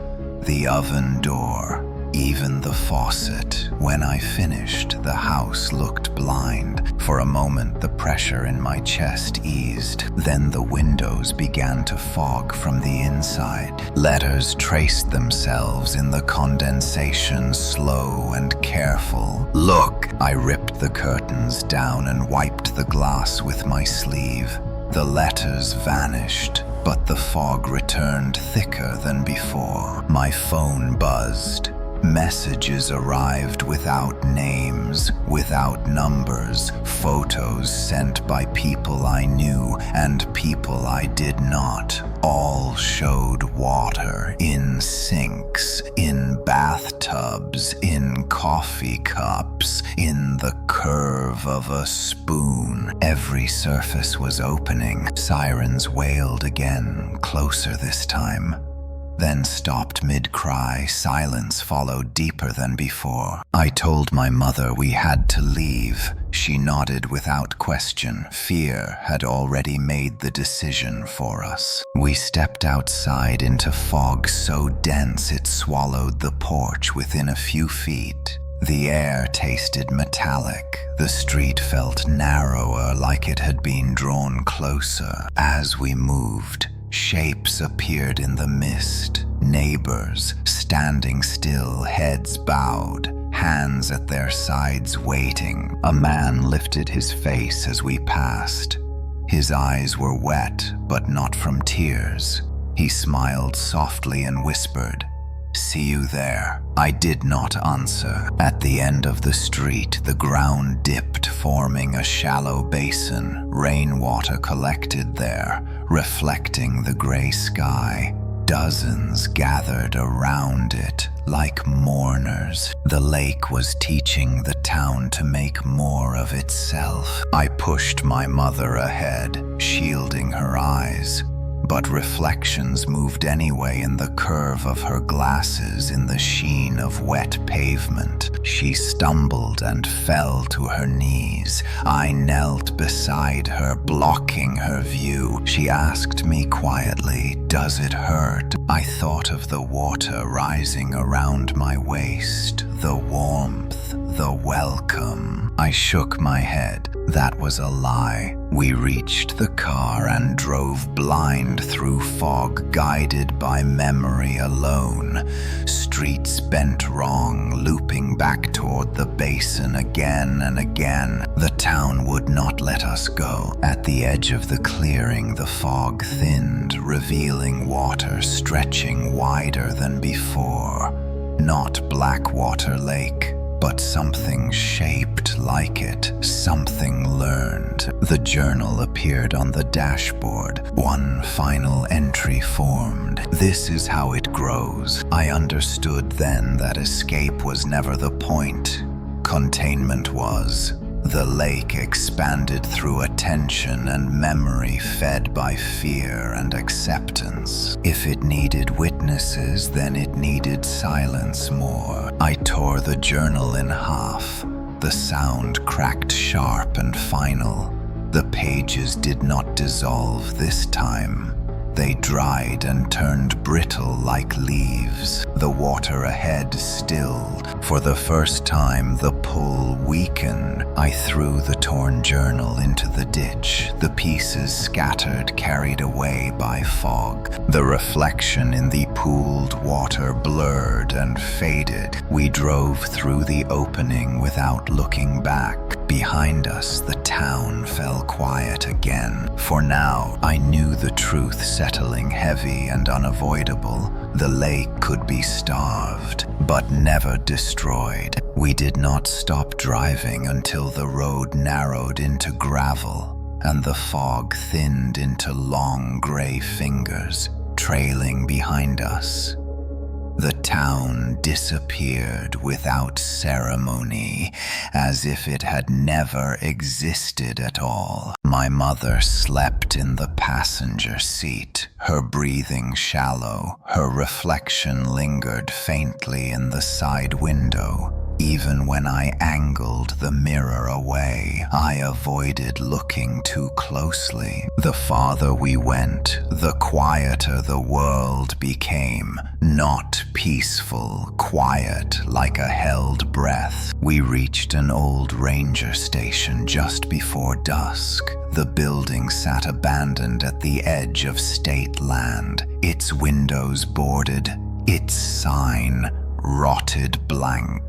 the oven door, even the faucet. When I finished, the house looked blind. For a moment, the pressure in my chest eased. Then the windows began to fog from the inside. Letters traced themselves in the condensation, slow and careful. Look! I ripped the curtains down and wiped the glass with my sleeve. The letters vanished, but the fog returned thicker than before. My phone buzzed. Messages arrived without names, without numbers, photos sent by people I knew and people I did not. All showed water in sinks, in bathtubs, in coffee cups, in the curve of a spoon. Every surface was opening. Sirens wailed again, closer this time. Then stopped mid-cry. Silence followed deeper than before. I told my mother we had to leave. She nodded without question. Fear had already made the decision for us. We stepped outside into fog so dense it swallowed the porch within a few feet. The air tasted metallic. The street felt narrower, like it had been drawn closer. As we moved, shapes appeared in the mist. Neighbors, standing still, heads bowed, hands at their sides waiting. A man lifted his face as we passed. His eyes were wet, but not from tears. He smiled softly and whispered, "See you there." I did not answer. At the end of the street, the ground dipped, forming a shallow basin. Rainwater collected there, reflecting the gray sky. Dozens gathered around it, like mourners. The lake was teaching the town to make more of itself. I pushed my mother ahead, shielding her eyes. But reflections moved anyway in the curve of her glasses, in the sheen of wet pavement. She stumbled and fell to her knees. I knelt beside her, blocking her view. She asked me quietly, "Does it hurt?" I thought of the water rising around my waist, the warmth, the welcome. I shook my head. That was a lie. We reached the car and drove blind through fog, guided by memory alone. Streets bent wrong, looping back toward the basin again and again. The town would not let us go. At the edge of the clearing, the fog thinned, revealing water stretching wider than before. Not Blackwater Lake, but something shaped like it, something learned. The journal appeared on the dashboard. One final entry formed. "This is how it grows." I understood then that escape was never the point. Containment was. The lake expanded through attention and memory, fed by fear and acceptance. If it needed witnesses, then it needed silence more. I tore the journal in half. The sound cracked sharp and final. The pages did not dissolve this time. They dried and turned brittle like leaves. The water ahead stilled. For the first time, the pull weakened. I threw the torn journal into the ditch. The pieces scattered, carried away by fog. The reflection in the pooled water blurred and faded. We drove through the opening without looking back. Behind us, the town fell quiet again. For now, I knew the truth settling heavy and unavoidable. The lake could be starved, but never destroyed. We did not stop driving until the road narrowed into gravel, and the fog thinned into long gray fingers, trailing behind us. The town disappeared without ceremony, as if it had never existed at all. My mother slept in the passenger seat, her breathing shallow. Her reflection lingered faintly in the side window. Even when I angled the mirror away, I avoided looking too closely. The farther we went, the quieter the world became. Not peaceful, quiet, like a held breath. We reached an old ranger station just before dusk. The building sat abandoned at the edge of state land, its windows boarded, its sign rotted blank.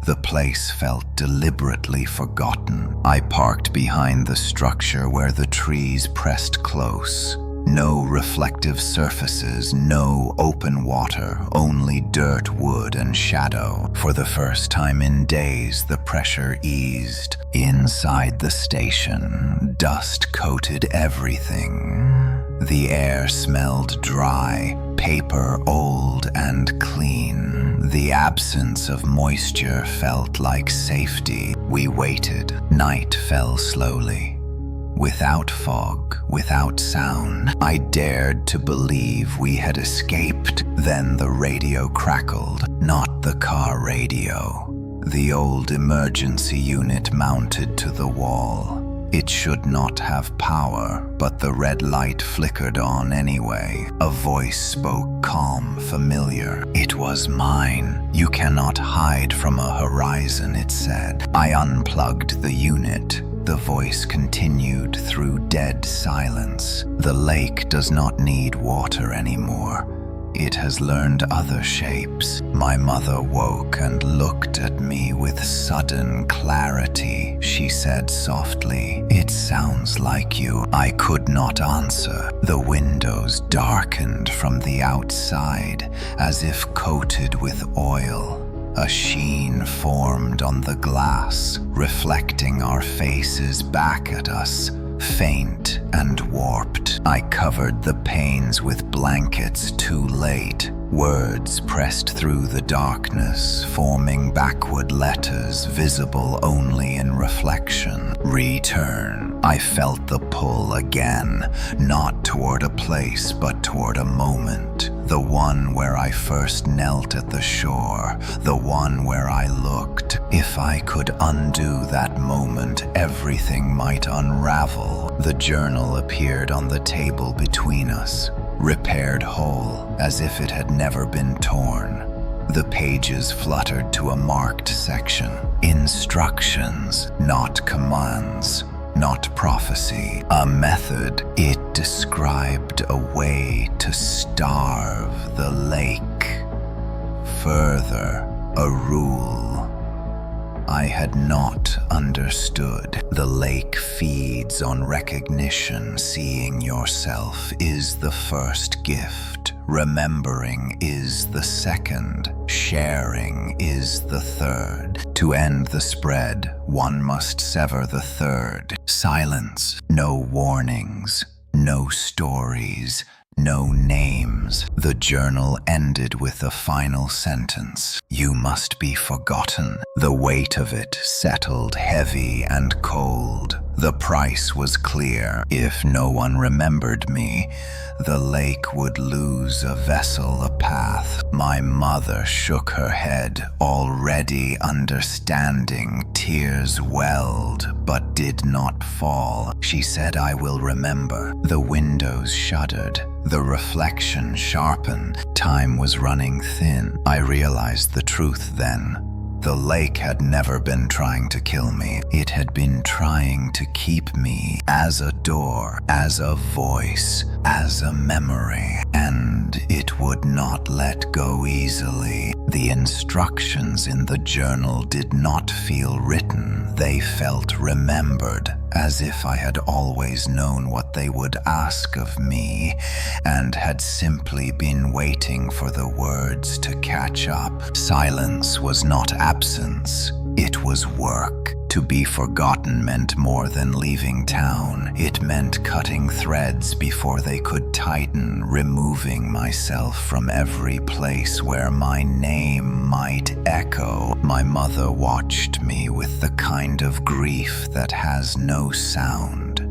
The place felt deliberately forgotten. I parked behind the structure where the trees pressed close. No reflective surfaces, no open water, only dirt, wood, and shadow. For the first time in days, the pressure eased. Inside the station, dust coated everything. The air smelled dry, paper old and clean. The absence of moisture felt like safety. We waited. Night fell slowly. Without fog, without sound, I dared to believe we had escaped. Then the radio crackled. Not the car radio. The old emergency unit mounted to the wall. It should not have power, but the red light flickered on anyway. A voice spoke, calm, familiar. It was mine. "You cannot hide from a horizon," it said. I unplugged the unit. The voice continued through dead silence. "The lake does not need water anymore. it has learned other shapes. My mother woke and looked at me with sudden clarity. She said softly, "It sounds like you." I could not answer. The windows darkened from the outside, as if coated with oil. A sheen formed on the glass, reflecting our faces back at us, faint and warped. I covered the panes with blankets too late. Words pressed through the darkness, forming backward letters visible only in reflection. Return. I felt the pull again, not toward a place but toward a moment. The one where I first knelt at the shore, the one where I looked. If I could undo that moment, everything might unravel. The journal appeared on the table between us, repaired whole, as if it had never been torn. The pages fluttered to a marked section. Instructions, not commands, not prophecy. A method. It described a way to starve the lake. Further, a rule I had not understood. The lake feeds on recognition. Seeing yourself is the first gift. Remembering is the second. Sharing is the third. To end the spread, one must sever the third. Silence. No warnings. No stories. No names. The journal ended with a final sentence. You must be forgotten. The weight of it settled heavy and cold. The price was clear. If no one remembered me, the lake would lose a vessel, a path. My mother shook her head, already understanding. Tears welled, but did not fall. She said, "I will remember." The windows shuddered. The reflection sharpened. Time was running thin. I realized the truth then. The lake had never been trying to kill me. It had been trying to keep me as a door, as a voice, as a memory, and it would not let go easily. The instructions in the journal did not feel written. They felt remembered, as if I had always known what they would ask of me and had simply been waiting for the words to catch up. Silence was not absence, it was work. To be forgotten meant more than leaving town. It meant cutting threads before they could tighten, removing myself from every place where my name might echo. My mother watched me with the kind of grief that has no sound.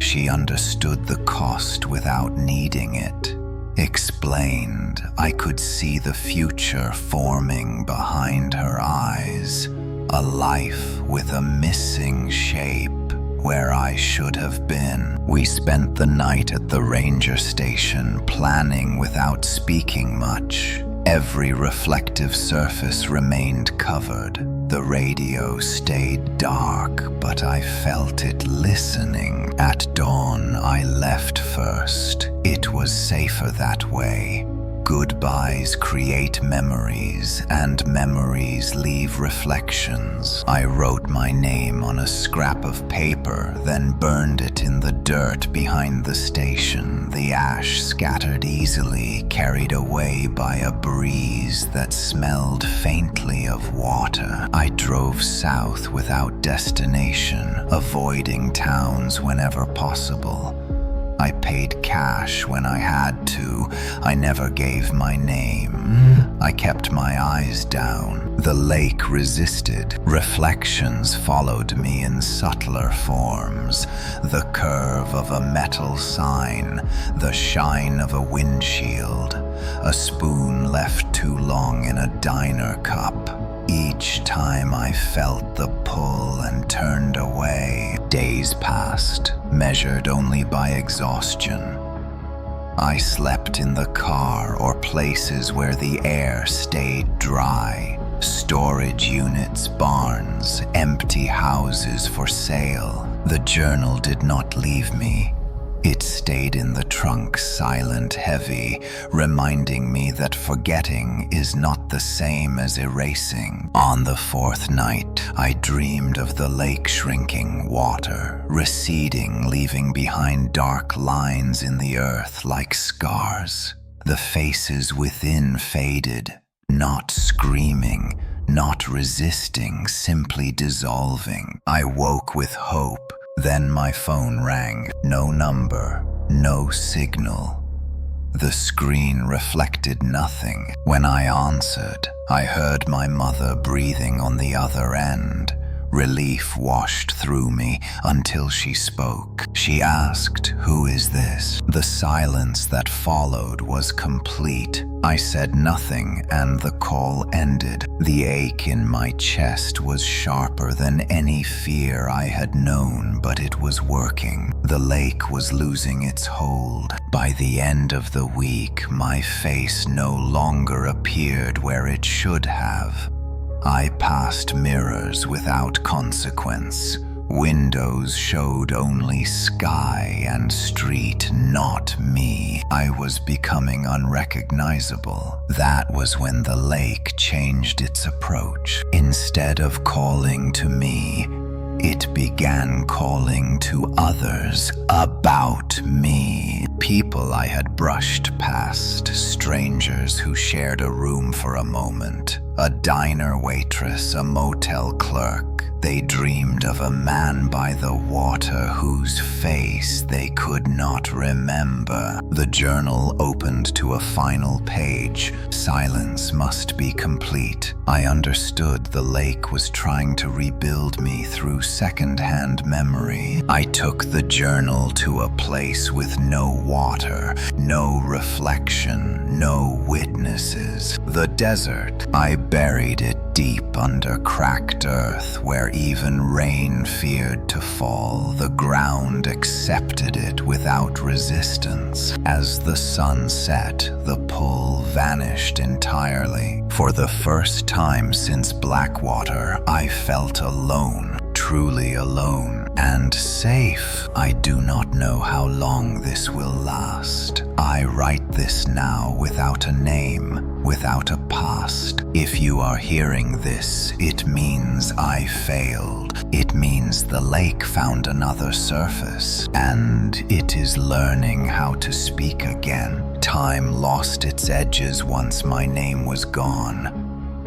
She understood the cost without needing it. Explained, I could see the future forming behind her eyes. A life with a missing shape where I should have been. We spent the night at the ranger station, planning without speaking much. Every reflective surface remained covered. The radio stayed dark, but I felt it listening. At dawn, I left first. It was safer that way. Goodbyes create memories, and memories leave reflections. I wrote my name on a scrap of paper, then burned it in the dirt behind the station. The ash scattered easily, carried away by a breeze that smelled faintly of water. I drove south without destination, avoiding towns whenever possible. I paid cash when I had to. I never gave my name. I kept my eyes down. The lake resisted. Reflections followed me in subtler forms. The curve of a metal sign, the shine of a windshield, a spoon left too long in a diner cup. Each time I felt the pull and turned away. Days passed, measured only by exhaustion. I slept in the car or places where the air stayed dry. Storage units, barns, empty houses for sale. The journal did not leave me. It stayed in the trunk, silent, heavy, reminding me that forgetting is not the same as erasing. On the fourth night, I dreamed of the lake shrinking, water receding, leaving behind dark lines in the earth like scars. The faces within faded, not screaming, not resisting, simply dissolving. I woke with hope. Then my phone rang. No number, no signal. The screen reflected nothing. When I answered, I heard my mother breathing on the other end. Relief washed through me until she spoke. She asked, "Who is this?" The silence that followed was complete. I said nothing and the call ended. The ache in my chest was sharper than any fear I had known, but it was working. The lake was losing its hold. By the end of the week, my face no longer appeared where it should have. I passed mirrors without consequence. Windows showed only sky and street, not me. I was becoming unrecognizable. That was when the lake changed its approach. Instead of calling to me, it began calling to others about me. People I had brushed past, strangers who shared a room for a moment, a diner waitress, a motel clerk. They dreamed of a man by the water whose face they could not remember. The journal opened to a final page. Silence must be complete. I understood the lake was trying to rebuild me through second-hand memory. I took the journal to a place with no water, no reflection, no witnesses. The desert. I buried it deep under cracked earth where even rain feared to fall. The ground accepted it without resistance. As the sun set, the pull vanished entirely. For the first time since Blackwater, I felt alone, truly alone, and safe. I do not know how long this will last. I write this now without a name, without a past. If you are hearing this, it means I failed. It means the lake found another surface, and it is learning how to speak again. Time lost its edges once my name was gone.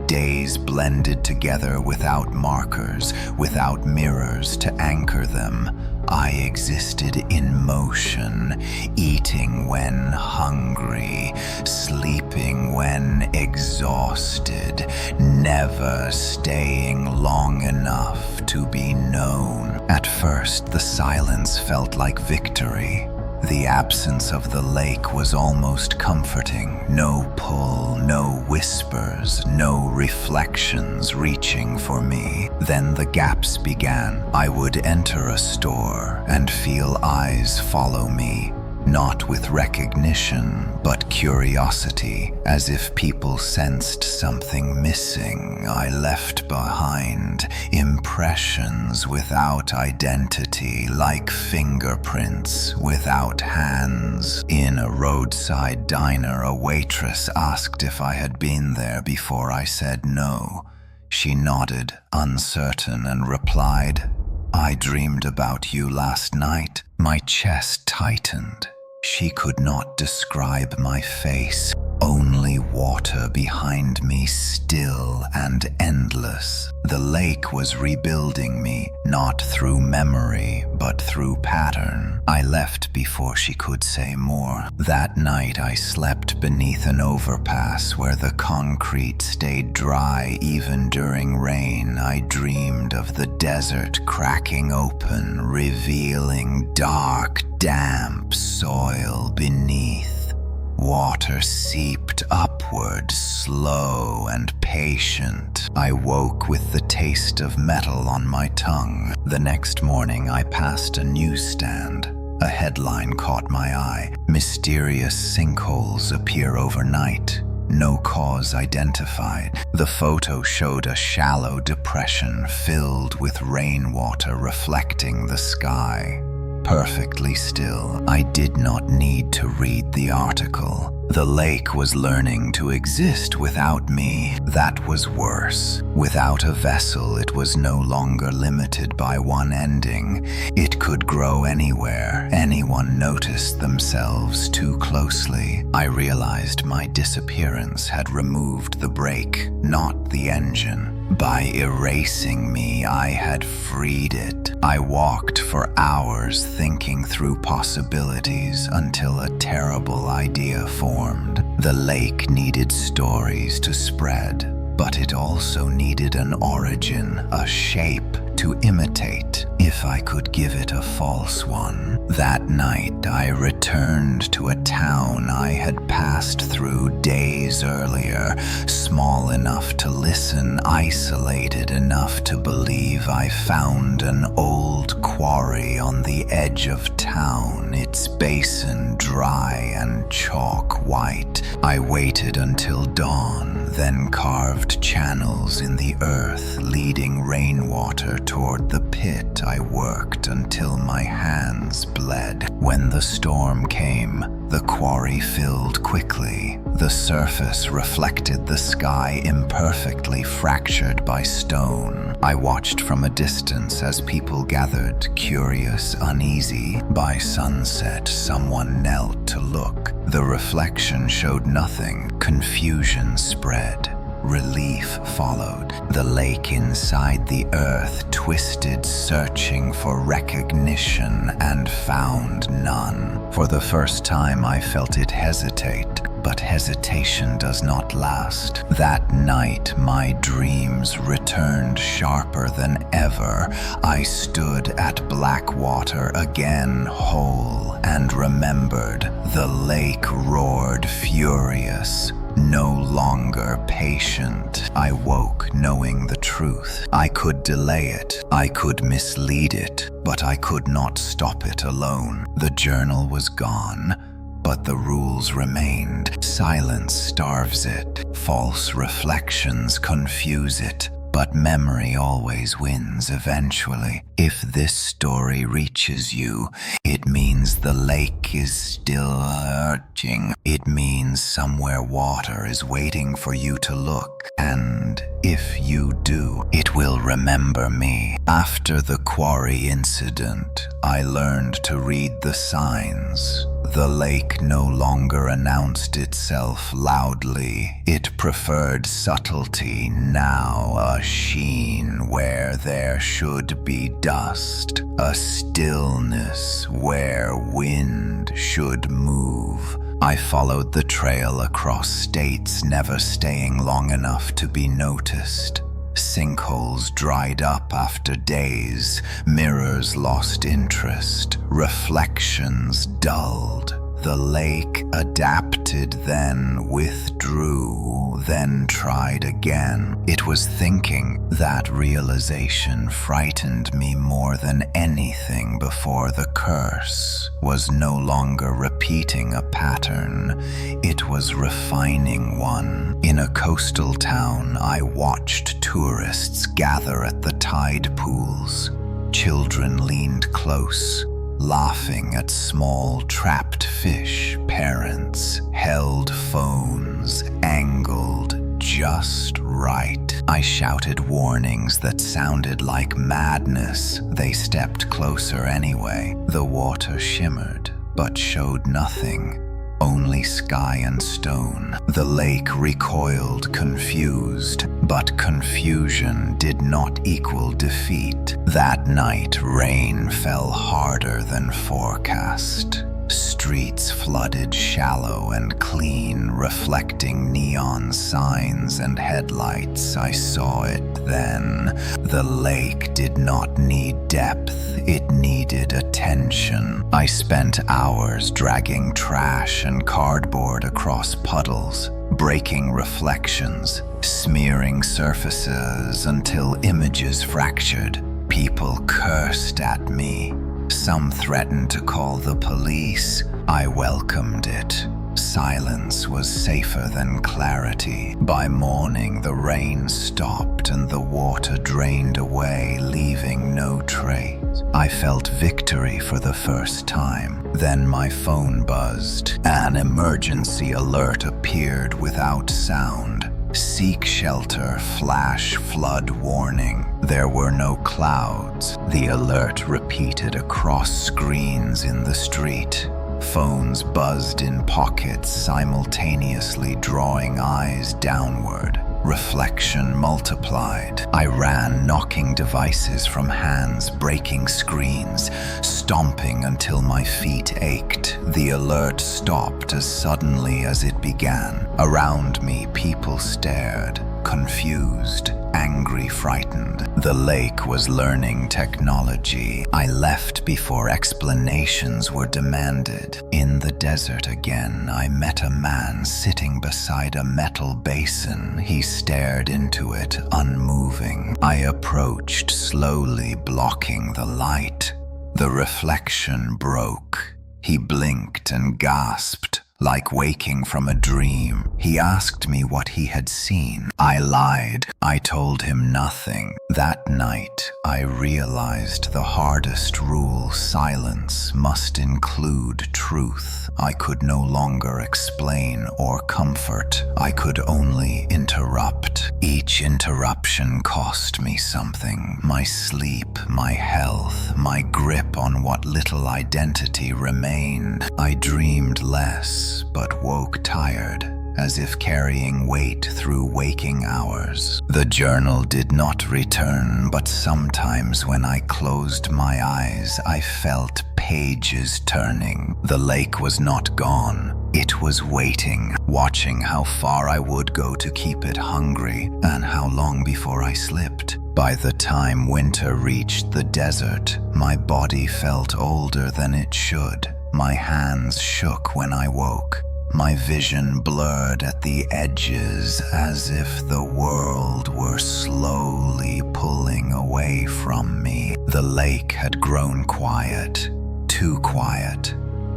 Days blended together without markers, without mirrors to anchor them. I existed in motion, eating when hungry, sleeping when exhausted, never staying long enough to be known. At first, the silence felt like victory. The absence of the lake was almost comforting. No pull, no whispers, no reflections reaching for me. Then the gaps began. I would enter a store and feel eyes follow me. Not with recognition, but curiosity, as if people sensed something missing I left behind. Impressions without identity, like fingerprints without hands. In a roadside diner, a waitress asked if I had been there before I said no. She nodded, uncertain, and replied, "I dreamed about you last night." My chest tightened. She could not describe my face, only water behind me, still and endless. The lake was rebuilding me, not through memory, but through pattern. I left before she could say more. That night I slept beneath an overpass where the concrete stayed dry even during rain. I dreamed of the desert cracking open, revealing dark, damp soil beneath. Water seeped upward, slow and patient. I woke with the taste of metal on my tongue. The next morning I passed a newsstand. A headline caught my eye. Mysterious sinkholes appear overnight. No cause identified. The photo showed a shallow depression filled with rainwater reflecting the sky. perfectly still. I did not need to read the article. The lake was learning to exist without me. That was worse. Without a vessel, it was no longer limited by one ending. It could grow anywhere. Anyone noticed themselves too closely. I realized my disappearance had removed the brake, not the engine. By erasing me, I had freed it. I walked for hours thinking through possibilities until a terrible idea formed. The lake needed stories to spread, but it also needed an origin, a shape to imitate, if I could give it a false one. That night, I returned to a town I had passed through days earlier, small enough to listen, isolated enough to believe. I found an old quarry on the edge of town, its basin dry and chalk white. I waited until dawn, then carved channels in the earth, leading rainwater toward the pit. I worked until my hands bled. When the storm came, the quarry filled quickly. The surface reflected the sky, imperfectly fractured by stone. I watched from a distance as people gathered, curious, uneasy. By sunset, someone knelt to look. The reflection showed nothing. Confusion spread. Relief followed. The lake inside the earth twisted, searching for recognition, and found none. For the first time, I felt it hesitate, but hesitation does not last. That night, my dreams returned sharper than ever. I stood at Blackwater again, whole, and remembered. The lake roared furious. No longer patient. I woke knowing the truth. I could delay it. I could mislead it, but I could not stop it alone. The journal was gone, but the rules remained. Silence starves it. False reflections confuse it. But memory always wins eventually. If this story reaches you, it means the lake is still urging. It means somewhere water is waiting for you to look. And if you do, it will remember me. After the quarry incident, I learned to read the signs. The lake no longer announced itself loudly. It preferred subtlety, now a sheen where there should be dust, a stillness where wind should move. I followed the trail across states, never staying long enough to be noticed. Sinkholes dried up after days, mirrors lost interest, reflections dulled. The lake adapted, then withdrew, then tried again. It was thinking. That realization frightened me more than anything before. The curse was no longer repeating a pattern. It was refining one. In a coastal town, I watched tourists gather at the tide pools. Children leaned close, laughing at small trapped fish. Parents held phones, angled just right. I shouted warnings that sounded like madness. They stepped closer anyway. The water shimmered, but showed nothing. Only sky and stone. The lake recoiled, confused, but confusion did not equal defeat. That night, rain fell harder than forecast. Streets flooded shallow and clean, reflecting neon signs and headlights. I saw it then. The lake did not need depth, it needed attention. I spent hours dragging trash and cardboard across puddles, breaking reflections, smearing surfaces until images fractured. People cursed at me. Some threatened to call the police. I welcomed it. Silence was safer than clarity. By morning, the rain stopped and the water drained away, leaving no trace. I felt victory for the first time. Then my phone buzzed. An emergency alert appeared without sound. Seek shelter, flash flood warning. There were no clouds. The alert repeated across screens in the street. Phones buzzed in pockets, simultaneously drawing eyes downward. Reflection multiplied. I ran, knocking devices from hands, breaking screens, stomping until my feet ached. The alert stopped as suddenly as it began. Around me, people stared, confused, angry, frightened. The lake was learning technology. I left before explanations were demanded. In the desert again, I met a man sitting beside a metal basin. He stared into it, unmoving. I approached slowly, blocking the light. The reflection broke. He blinked and gasped, like waking from a dream. He asked me what he had seen. I lied. I told him nothing. That night, I realized the hardest rule: silence must include truth. I could no longer explain or comfort. I could only interrupt. Each interruption cost me something: my sleep, my health, my grip on what little identity remained. I dreamed less, but woke tired, as if carrying weight through waking hours. The journal did not return, but sometimes when I closed my eyes, I felt pages turning. The lake was not gone. It was waiting, watching how far I would go to keep it hungry, and how long before I slipped. By the time winter reached the desert, my body felt older than it should. My hands shook when I woke. My vision blurred at the edges, as if the world were slowly pulling away from me. The lake had grown quiet, too quiet.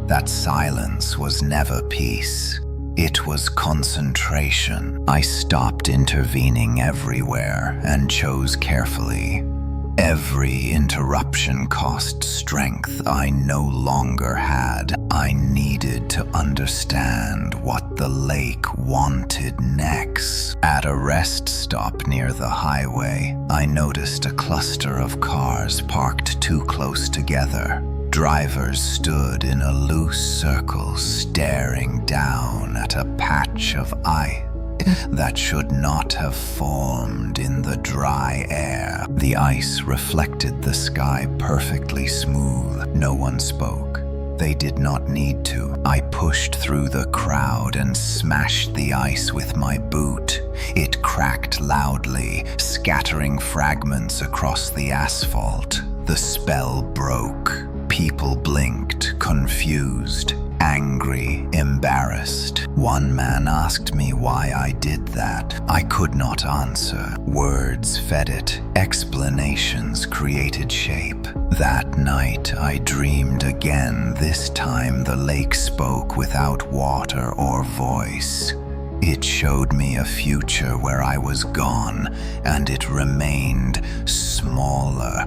That silence was never peace. It was concentration. I stopped intervening everywhere and chose carefully. Every interruption cost strength I no longer had. I needed to understand what the lake wanted next. At a rest stop near the highway, I noticed a cluster of cars parked too close together. Drivers stood in a loose circle, staring down at a patch of ice that should not have formed in the dry air. The ice reflected the sky perfectly smooth. No one spoke. They did not need to. I pushed through the crowd and smashed the ice with my boot. It cracked loudly, scattering fragments across the asphalt. The spell broke. People blinked, confused, angry, embarrassed. One man asked me why I did that. I could not answer. Words fed it. Explanations created shape. That night I dreamed again. This time the lake spoke without water or voice. It showed me a future where I was gone, and it remained smaller,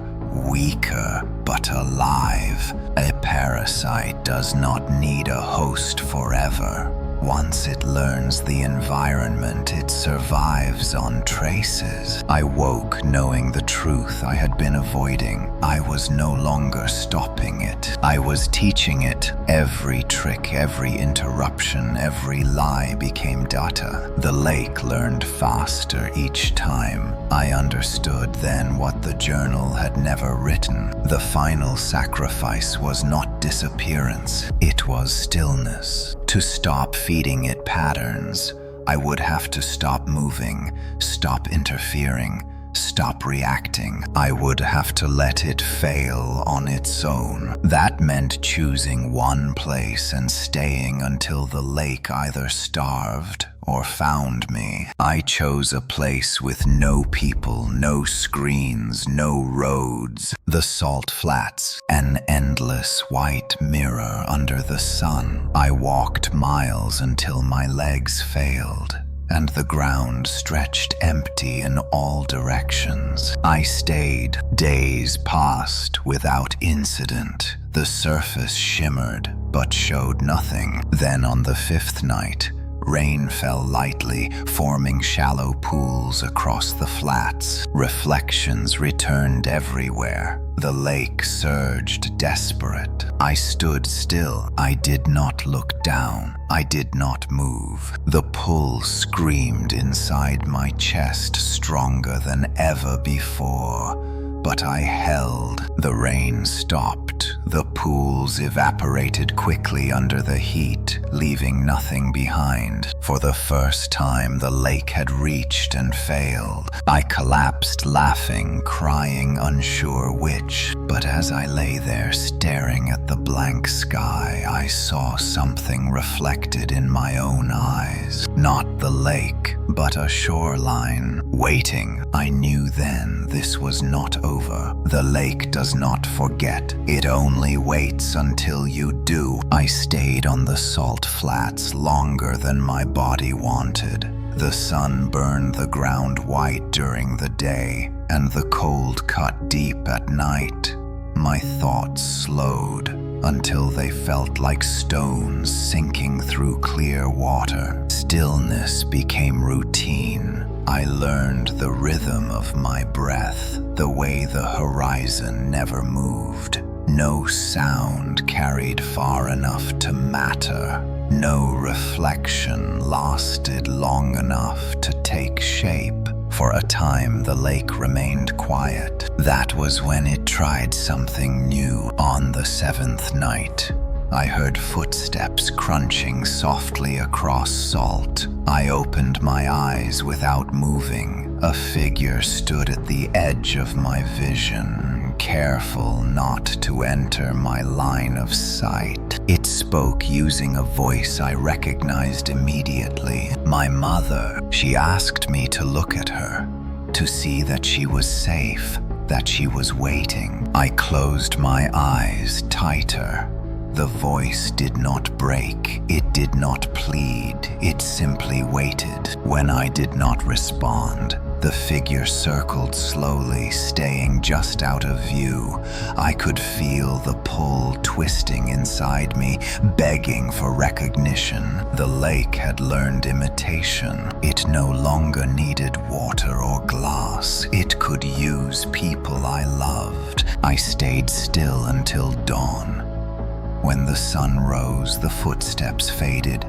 weaker, but alive. A parasite does not need a host forever. Once it learns the environment, it survives on traces. I woke knowing the truth I had been avoiding. I was no longer stopping it. I was teaching it. Every trick, every interruption, every lie became data. The lake learned faster each time. I understood then what the journal had never written. The final sacrifice was not disappearance. It was stillness. To stop feeding it patterns, I would have to stop moving, stop interfering, stop reacting. I would have to let it fail on its own. That meant choosing one place and staying until the lake either starved or found me. I chose a place with no people, no screens, no roads. The salt flats, an endless white mirror under the sun. I walked miles until my legs failed, and the ground stretched empty in all directions. I stayed. Days passed without incident. The surface shimmered, but showed nothing. Then on the fifth night, rain fell lightly, forming shallow pools across the flats. Reflections returned everywhere. The lake surged desperate. I stood still. I did not look down. I did not move. The pull screamed inside my chest, stronger than ever before. But I held. The rain stopped. The pools evaporated quickly under the heat, leaving nothing behind. For the first time, the lake had reached and failed. I collapsed, laughing, crying, unsure which. But as I lay there staring at the blank sky, I saw something reflected in my own eyes. Not the lake, but a shoreline, waiting. I knew then this was not over. The lake does not forget. It only waits until you do. I stayed on the salt flats longer than my body wanted. The sun burned the ground white during the day, and the cold cut deep at night. My thoughts slowed until they felt like stones sinking through clear water. Stillness became routine. I learned the rhythm of my breath, the way the horizon never moved. No sound carried far enough to matter. No reflection lasted long enough to take shape. For a time, the lake remained quiet. That was when it tried something new. On the seventh night, I heard footsteps crunching softly across salt. I opened my eyes without moving. A figure stood at the edge of my vision, careful not to enter my line of sight. It spoke using a voice I recognized immediately. My mother. She asked me to look at her, to see that she was safe, that she was waiting. I closed my eyes tighter. The voice did not break. It did not plead. It simply waited. When I did not respond, the figure circled slowly, staying just out of view. I could feel the pull twisting inside me, begging for recognition. The lake had learned imitation. It no longer needed water or glass. It could use people I loved. I stayed still until dawn. When the sun rose, the footsteps faded,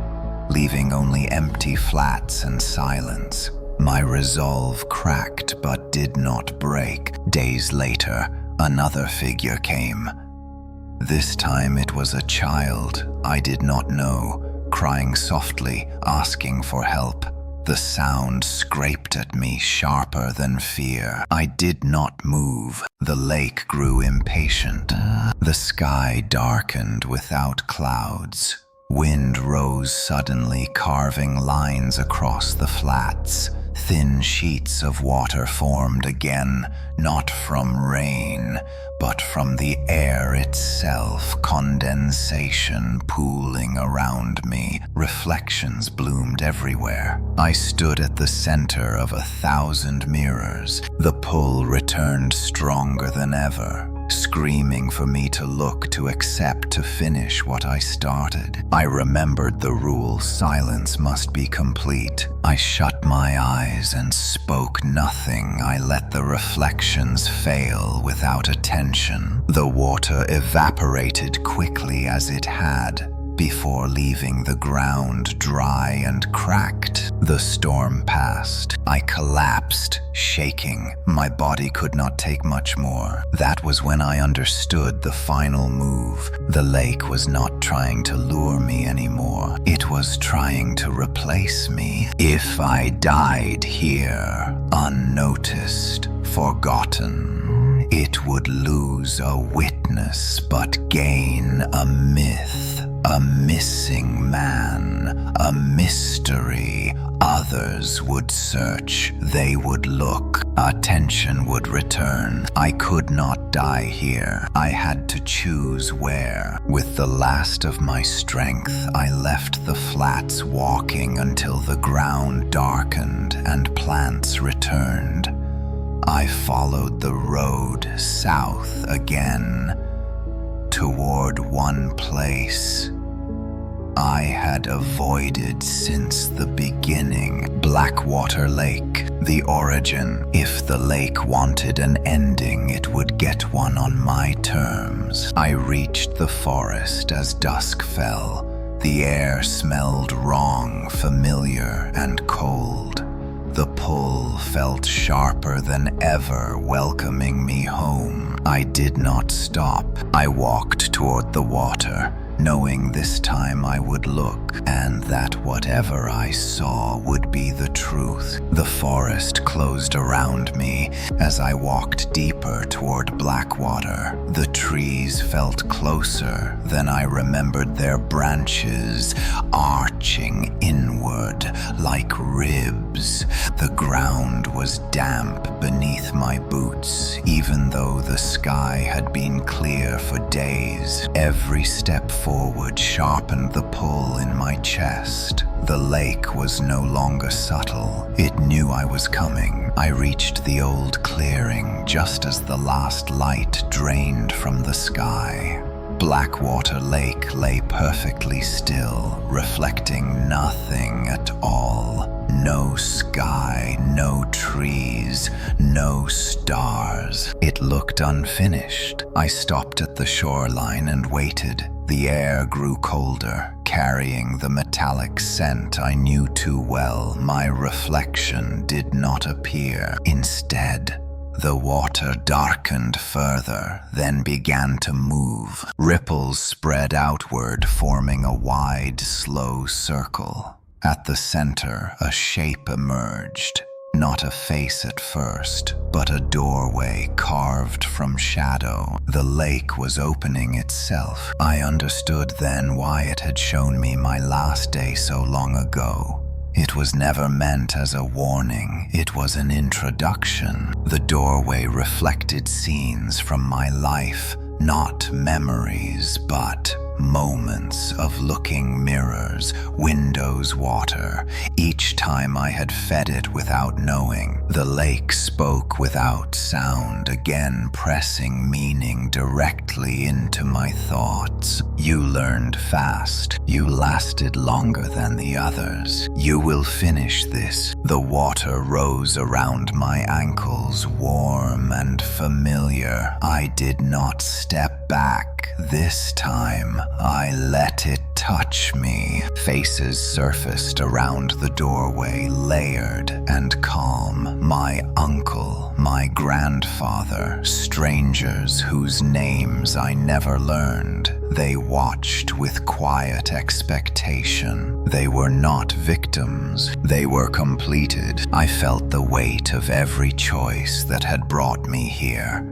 leaving only empty flats and silence. My resolve cracked but did not break. Days later, another figure came. This time it was a child I did not know, crying softly, asking for help. The sound scraped at me sharper than fear. I did not move. The lake grew impatient. The sky darkened without clouds. Wind rose suddenly, carving lines across the flats. Thin sheets of water formed again, not from rain, but from the air itself, condensation pooling around me. Reflections bloomed everywhere. I stood at the center of 1,000 mirrors. The pull returned stronger than ever, screaming for me to look, to accept, to finish what I started. I remembered the rule: silence must be complete. I shut my eyes and spoke nothing. I let the reflections fail without attention. The water evaporated quickly as it had. before leaving the ground dry and cracked. The storm passed. I collapsed, shaking. My body could not take much more. That was when I understood the final move. The lake was not trying to lure me anymore. It was trying to replace me. If I died here, unnoticed, forgotten, it would lose a witness but gain a myth, a missing man, a mystery. Others would search, they would look, attention would return. I could not die here. I had to choose where. With the last of my strength, I left the flats, walking until the ground darkened and plants returned. I followed the road south again, toward one place I had avoided since the beginning. Blackwater Lake, the origin. If the lake wanted an ending, it would get one on my terms. I reached the forest as dusk fell. The air smelled wrong, familiar, and cold. The pull felt sharper than ever, welcoming me home. I did not stop. I walked toward the water, knowing this time I would look, and that whatever I saw would be the truth. The forest closed around me as I walked deeper toward Blackwater. The trees felt closer than I remembered, their branches arching inward like ribs. The ground was damp beneath my boots, even though the sky had been clear for days. Every step forward sharpened the pull in my chest. The lake was no longer subtle. It knew I was coming. I reached the old clearing just as the last light drained from the sky. Blackwater Lake lay perfectly still, reflecting nothing at all. No sky, no trees, no stars. It looked unfinished. I stopped at the shoreline and waited. The air grew colder, carrying the metallic scent I knew too well. My reflection did not appear. Instead, the water darkened further, then began to move. Ripples spread outward, forming a wide, slow circle. At the center, a shape emerged. Not a face at first, but a doorway carved from shadow. The lake was opening itself. I understood then why it had shown me my last day so long ago. It was never meant as a warning. It was an introduction. The doorway reflected scenes from my life, not memories, but moments of looking mirrors, windows water. Each time I had fed it without knowing. The lake spoke without sound, again pressing meaning directly into my thoughts. You learned fast. You lasted longer than the others. You will finish this. The water rose around my ankles, warm and familiar. I did not step back. This time, I let it touch me. Faces surfaced around the doorway, layered and calm. My uncle, my grandfather, strangers whose names I never learned. They watched with quiet expectation. They were not victims. They were completed. I felt the weight of every choice that had brought me here.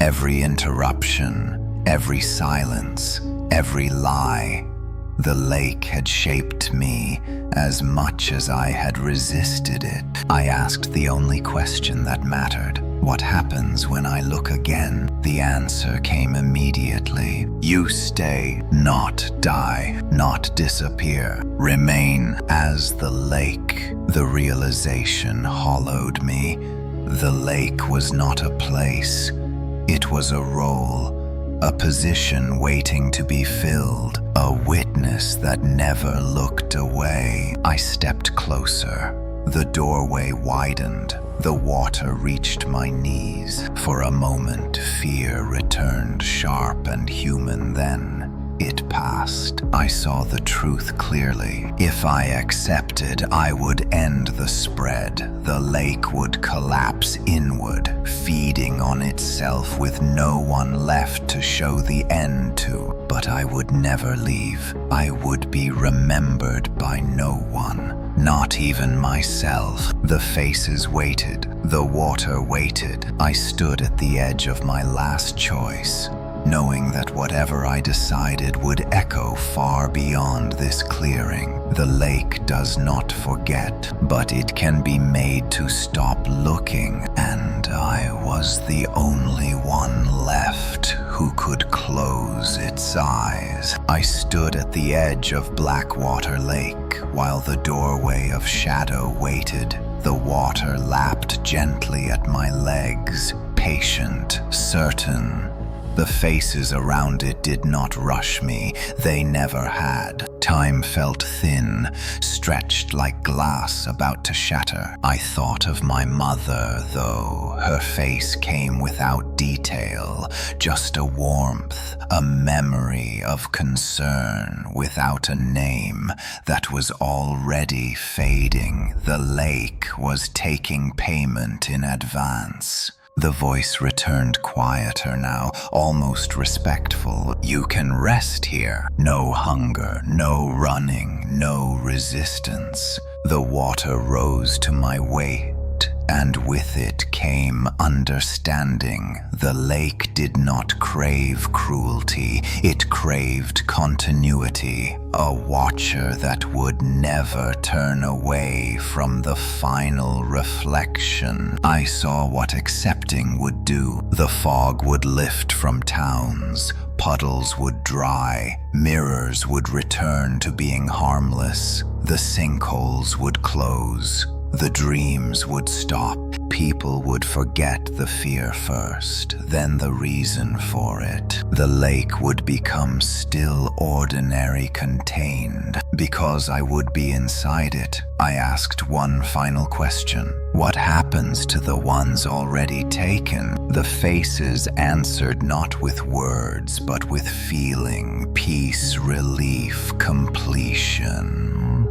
Every interruption, every silence, every lie. The lake had shaped me as much as I had resisted it. I asked the only question that mattered. What happens when I look again? The answer came immediately. You stay, not die, not disappear. Remain as the lake. The realization hollowed me. The lake was not a place. It was a role. A position waiting to be filled, a witness that never looked away. I stepped closer. The doorway widened. The water reached my knees. For a moment, fear returned, sharp and human then. It passed. I saw the truth clearly. If I accepted, I would end the spread. The lake would collapse inward, feeding on itself with no one left to show the end to. But I would never leave. I would be remembered by no one, not even myself. The faces waited. The water waited. I stood at the edge of my last choice, knowing that whatever I decided would echo far beyond this clearing. The lake does not forget, but it can be made to stop looking, and I was the only one left who could close its eyes. I stood at the edge of Blackwater Lake while the doorway of shadow waited. The water lapped gently at my legs, patient, certain. The faces around it did not rush me. They never had. Time felt thin, stretched like glass about to shatter. I thought of my mother, though. Her face came without detail, just a warmth, a memory of concern without a name that was already fading. The lake was taking payment in advance. The voice returned quieter now, almost respectful. You can rest here. No hunger, no running, no resistance. The water rose to my weight, and with it came understanding. The lake did not crave cruelty, it craved continuity, a watcher that would never turn away from the final reflection. I saw what accepting would do. The fog would lift from towns, puddles would dry, mirrors would return to being harmless, the sinkholes would close. The dreams would stop. People would forget the fear first, then the reason for it. The lake would become still, ordinary, contained. Because I would be inside it, I asked one final question. What happens to the ones already taken? The faces answered not with words, but with feeling, peace, relief, completion.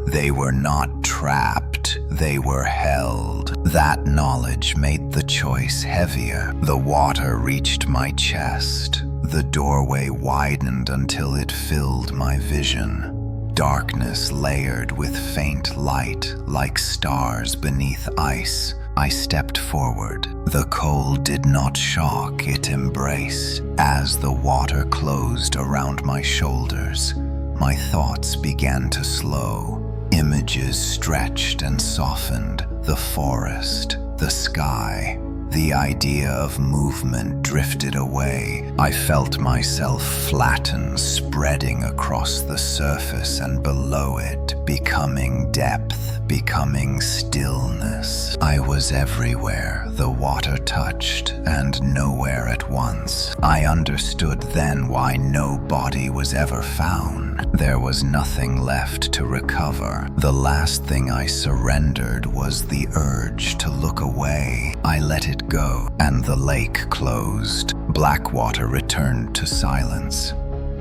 They were not trapped, they were held. That knowledge made the choice heavier. The water reached my chest. The doorway widened until it filled my vision. Darkness layered with faint light, like stars beneath ice. I stepped forward. The cold did not shock, it embraced. As the water closed around my shoulders, my thoughts began to slow. Images stretched and softened. The forest, the sky. The idea of movement drifted away. I felt myself flatten, spreading across the surface and below it, becoming depth, becoming stillness. I was everywhere the water touched, and nowhere at once. I understood then why no body was ever found. There was nothing left to recover. The last thing I surrendered was the urge to look away. I let it go, and the lake closed. Blackwater returned to silence.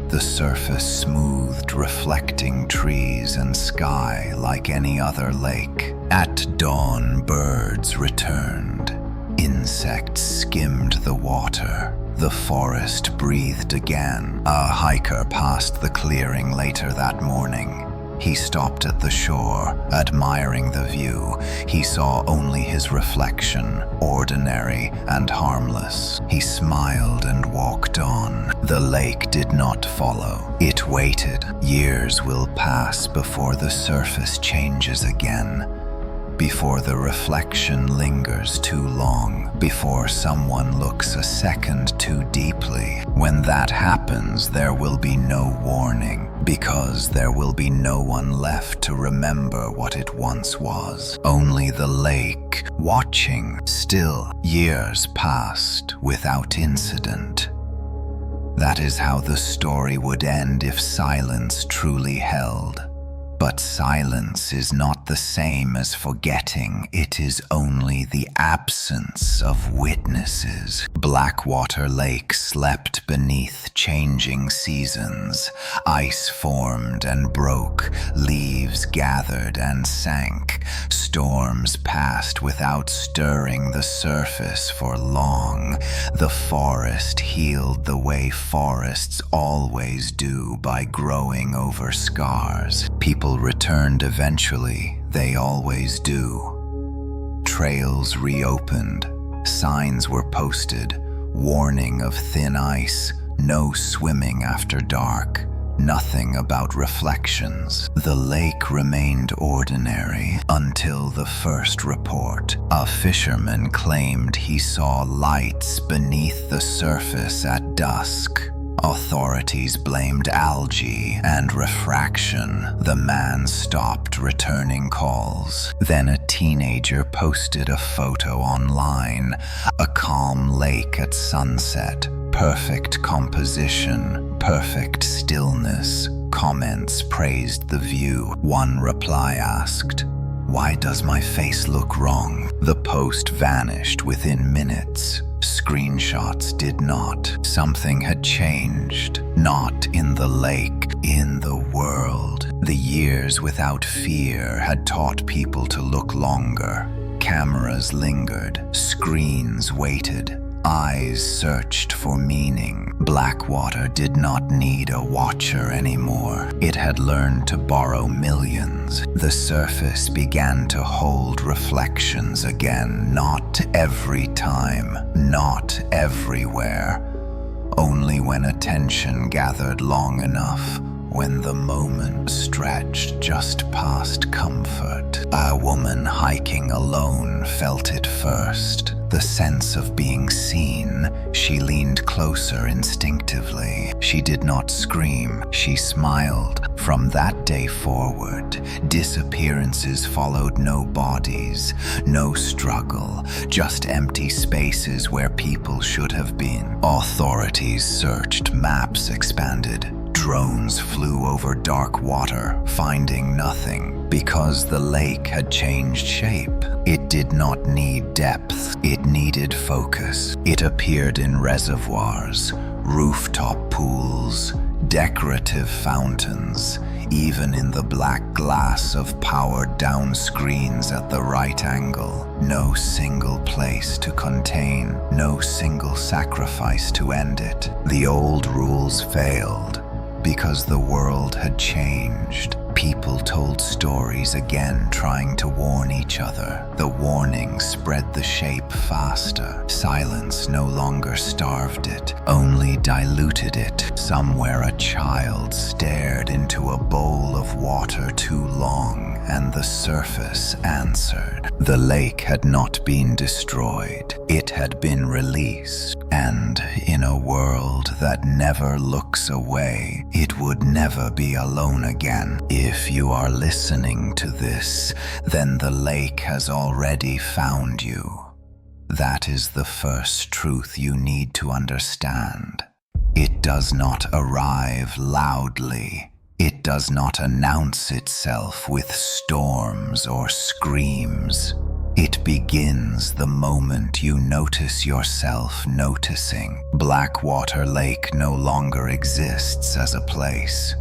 The surface smoothed, reflecting trees and sky like any other lake. At dawn, birds returned. Insects skimmed the water. The forest breathed again. A hiker passed the clearing later that morning. He stopped at the shore, admiring the view. He saw only his reflection, ordinary and harmless. He smiled and walked on. The lake did not follow. It waited. Years will pass before the surface changes again, before the reflection lingers too long, before someone looks a second too deeply. When that happens, there will be no warning, because there will be no one left to remember what it once was. Only the lake, watching. Still, years passed without incident. That is how the story would end if silence truly held. But silence is not the same as forgetting. It is only the absence of witnesses. Blackwater Lake slept beneath changing seasons. Ice formed and broke, leaves gathered and sank. Storms passed without stirring the surface for long. The forest healed the way forests always do, by growing over scars. People returned eventually, they always do. Trails reopened, signs were posted, warning of thin ice, no swimming after dark. Nothing about reflections. The lake remained ordinary until the first report. A fisherman claimed he saw lights beneath the surface at dusk. Authorities blamed algae and refraction. The man stopped returning calls. Then a teenager posted a photo online. A calm lake at sunset. Perfect composition, perfect stillness. Comments praised the view. One reply asked, "Why does my face look wrong?" The post vanished within minutes. Screenshots did not. Something had changed. Not in the lake, in the world. The years without fear had taught people to look longer. Cameras lingered. Screens waited. Eyes searched for meaning. Blackwater did not need a watcher anymore. It had learned to borrow millions. The surface began to hold reflections again, not every time, not everywhere. Only when attention gathered long enough, when the moment stretched just past comfort. A woman hiking alone felt it first. The sense of being seen. She leaned closer instinctively. She did not scream. She smiled. From that day forward, disappearances followed. No bodies, no struggle, just empty spaces where people should have been. Authorities searched, maps expanded. Drones flew over dark water, finding nothing. Because the lake had changed shape. It did not need depth, it needed focus. It appeared in reservoirs, rooftop pools, decorative fountains, even in the black glass of powered-down screens at the right angle. No single place to contain, no single sacrifice to end it. The old rules failed because the world had changed. People told stories again, trying to warn each other. The warning spread the shape faster. Silence no longer starved it, only diluted it. Somewhere a child stared into a bowl of water too long, and the surface answered. The lake had not been destroyed. It had been released. And in a world that never looks away, it would never be alone again. If you are listening to this, then the lake has already found you. That is the first truth you need to understand. It does not arrive loudly. It does not announce itself with storms or screams. It begins the moment you notice yourself noticing. Blackwater Lake no longer exists as a place.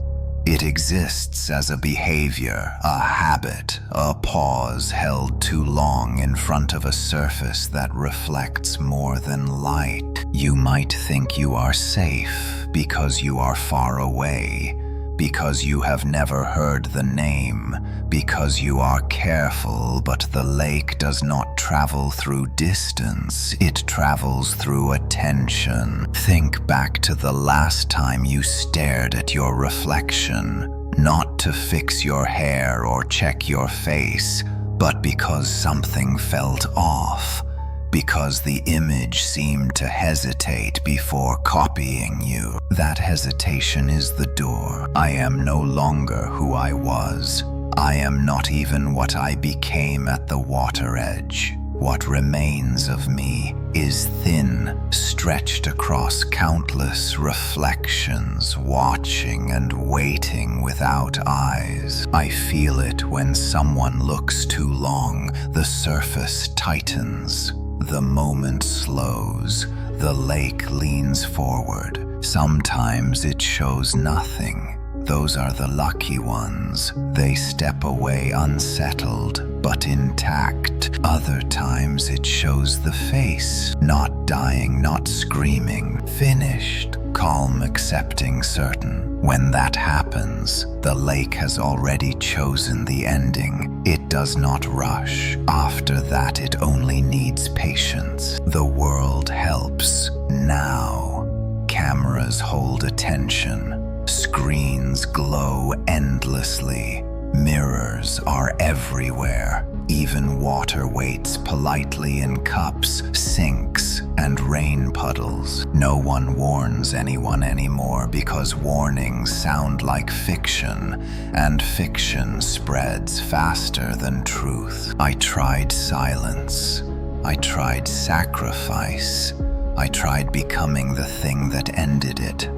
It exists as a behavior, a habit, a pause held too long in front of a surface that reflects more than light. You might think you are safe because you are far away, because you have never heard the name, because you are careful, but the lake does not travel through distance, it travels through attention. Think back to the last time you stared at your reflection, not to fix your hair or check your face, but because something felt off. Because the image seemed to hesitate before copying you. That hesitation is the door. I am no longer who I was. I am not even what I became at the water edge. What remains of me is thin, stretched across countless reflections, watching and waiting without eyes. I feel it when someone looks too long, the surface tightens, the moment slows, the lake leans forward. Sometimes it shows nothing. Those are the lucky ones. They step away unsettled, but intact. Other times it shows the face, not dying, not screaming, finished, calm, accepting, certain. When that happens, the lake has already chosen the ending. It does not rush. After that, it only needs patience. The world helps now. Cameras hold attention. Screens glow endlessly. Mirrors are everywhere. Even water waits politely in cups, sinks, and rain puddles. No one warns anyone anymore because warnings sound like fiction, and fiction spreads faster than truth. I tried silence. I tried sacrifice. I tried becoming the thing that ended it.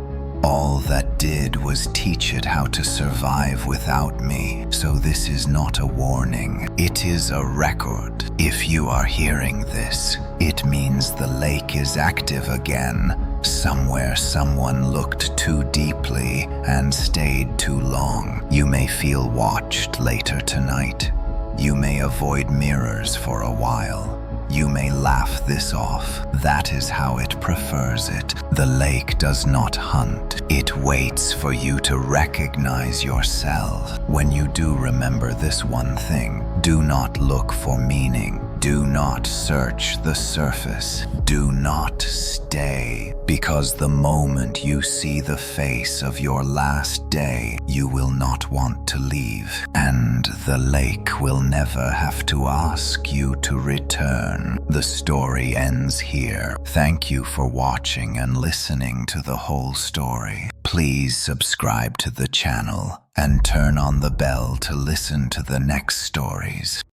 All that did was teach it how to survive without me. So this is not a warning. It is a record. If you are hearing this, it means the lake is active again. Somewhere someone looked too deeply and stayed too long. You may feel watched later tonight. You may avoid mirrors for a while. You may laugh this off. That is how it prefers it. The lake does not hunt. It waits for you to recognize yourself. When you do remember this one thing, do not look for meaning. Do not search the surface. Do not stay. Because the moment you see the face of your last day, you will not want to leave. And the lake will never have to ask you to return. The story ends here. Thank you for watching and listening to the whole story. Please subscribe to the channel and turn on the bell to listen to the next stories.